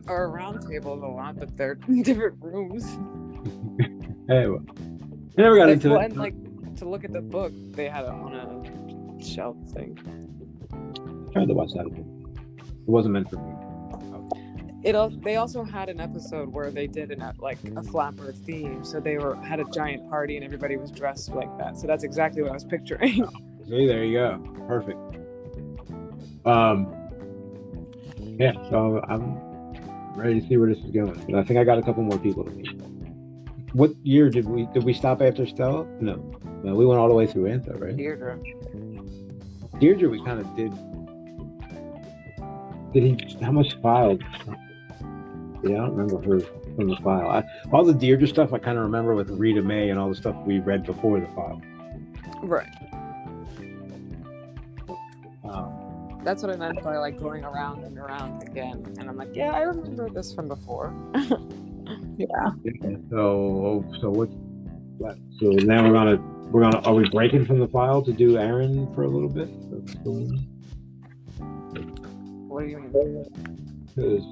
are around tables a lot, but they're in different rooms. Hey, well, I never got into it. And like to look at the book, they had it on a shelf thing. I tried to watch that again. It wasn't meant for me. They also had an episode where they did a flapper theme, so they had a giant party and everybody was dressed like that. So that's exactly what I was picturing. See, there you go. Perfect. Yeah, so I'm ready to see where this is going. But I think I got a couple more people to meet. What year did we stop after Stella? No, we went all the way through Antho, right? Deirdre. Deirdre, we kind of did. Did he? How much filed? Yeah, I don't remember her from the file. All the Deirdre stuff I kind of remember with Rita May and all the stuff we read before the file. Right. That's what I meant by like going around and around again. And I'm like, yeah, I remember this from before. Yeah. So what? So now we're gonna. Are we breaking from the file to do Aaron for a little bit? What do you mean? 'Cause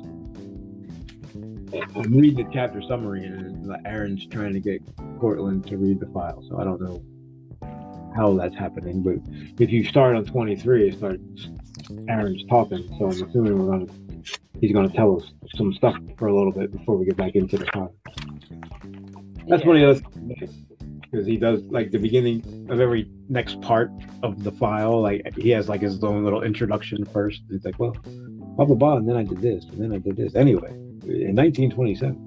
I'm reading the chapter summary, and Aaron's trying to get Cortland to read the file. So I don't know how that's happening. But if you start on 23, it starts Aaron's talking. So I'm assuming he's gonna tell us some stuff for a little bit before we get back into the file. That's Yeah. one of the other, because he does like the beginning of every next part of the file. Like he has like his own little introduction first. It's like, well, blah blah blah, and then I did this, and then I did this. Anyway, in 1927.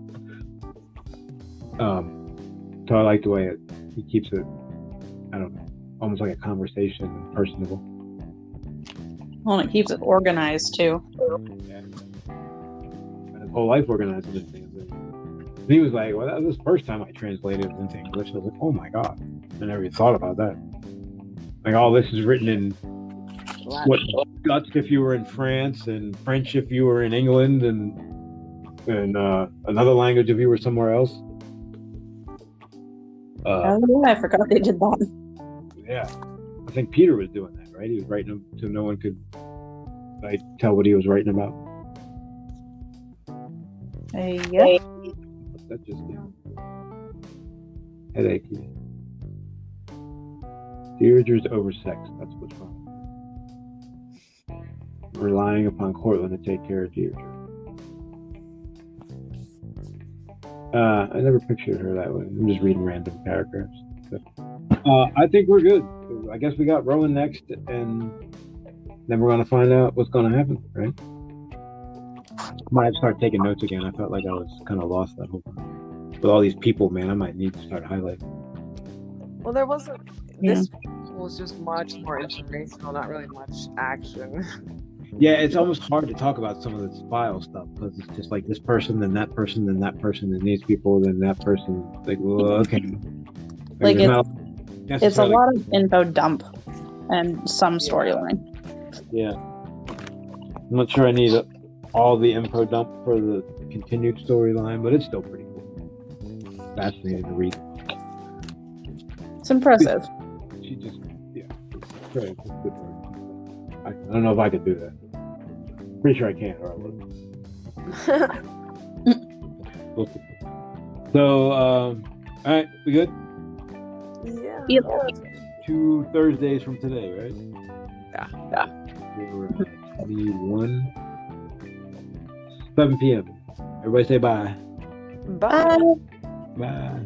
So I like the way he keeps it. I don't know, almost like a conversation, and personable. Well, and it keeps it organized too. Yeah. And his whole life organizing this thing. And he was like, well, that was the first time I translated it into English. I was like, oh my God. I never even thought about that. Like, all this is written in what Dutch if you were in France, and French if you were in England, and another language if you were somewhere else. Oh, yeah, I forgot they did that. Yeah. I think Peter was doing that, right? He was writing them so no one could like tell what he was writing about. Yeah. That's just headachy. Deirdre's oversexed. That's what's wrong. Relying upon Cortland to take care of Deirdre. I never pictured her that way. I'm just reading random paragraphs. But, I think we're good. I guess we got Rowan next, and then we're gonna find out what's gonna happen, right? Might have to start taking notes again. I felt like I was kind of lost that whole time. With all these people, man, I might need to start highlighting. Well, there wasn't. Yeah. This was just much more informational, not really much action. Yeah, it's almost hard to talk about some of this file stuff because it's just like this person, then that person, then that person, then these people, then that person. Like, well, okay. Like there's not it's a necessarily- lot of info dump and some storyline. Yeah. I'm not sure I need all the info dump for the continued storyline, but it's still pretty cool. Fascinating to read. It's impressive. She just, yeah, it's good work. I don't know if I could do that. Pretty sure I can, or I would. We'll see. So, all right, we good? Yeah. Yep. 2 Thursdays from today, right? Yeah. We're at 21, 7 p.m. Everybody say bye. Bye. Bye.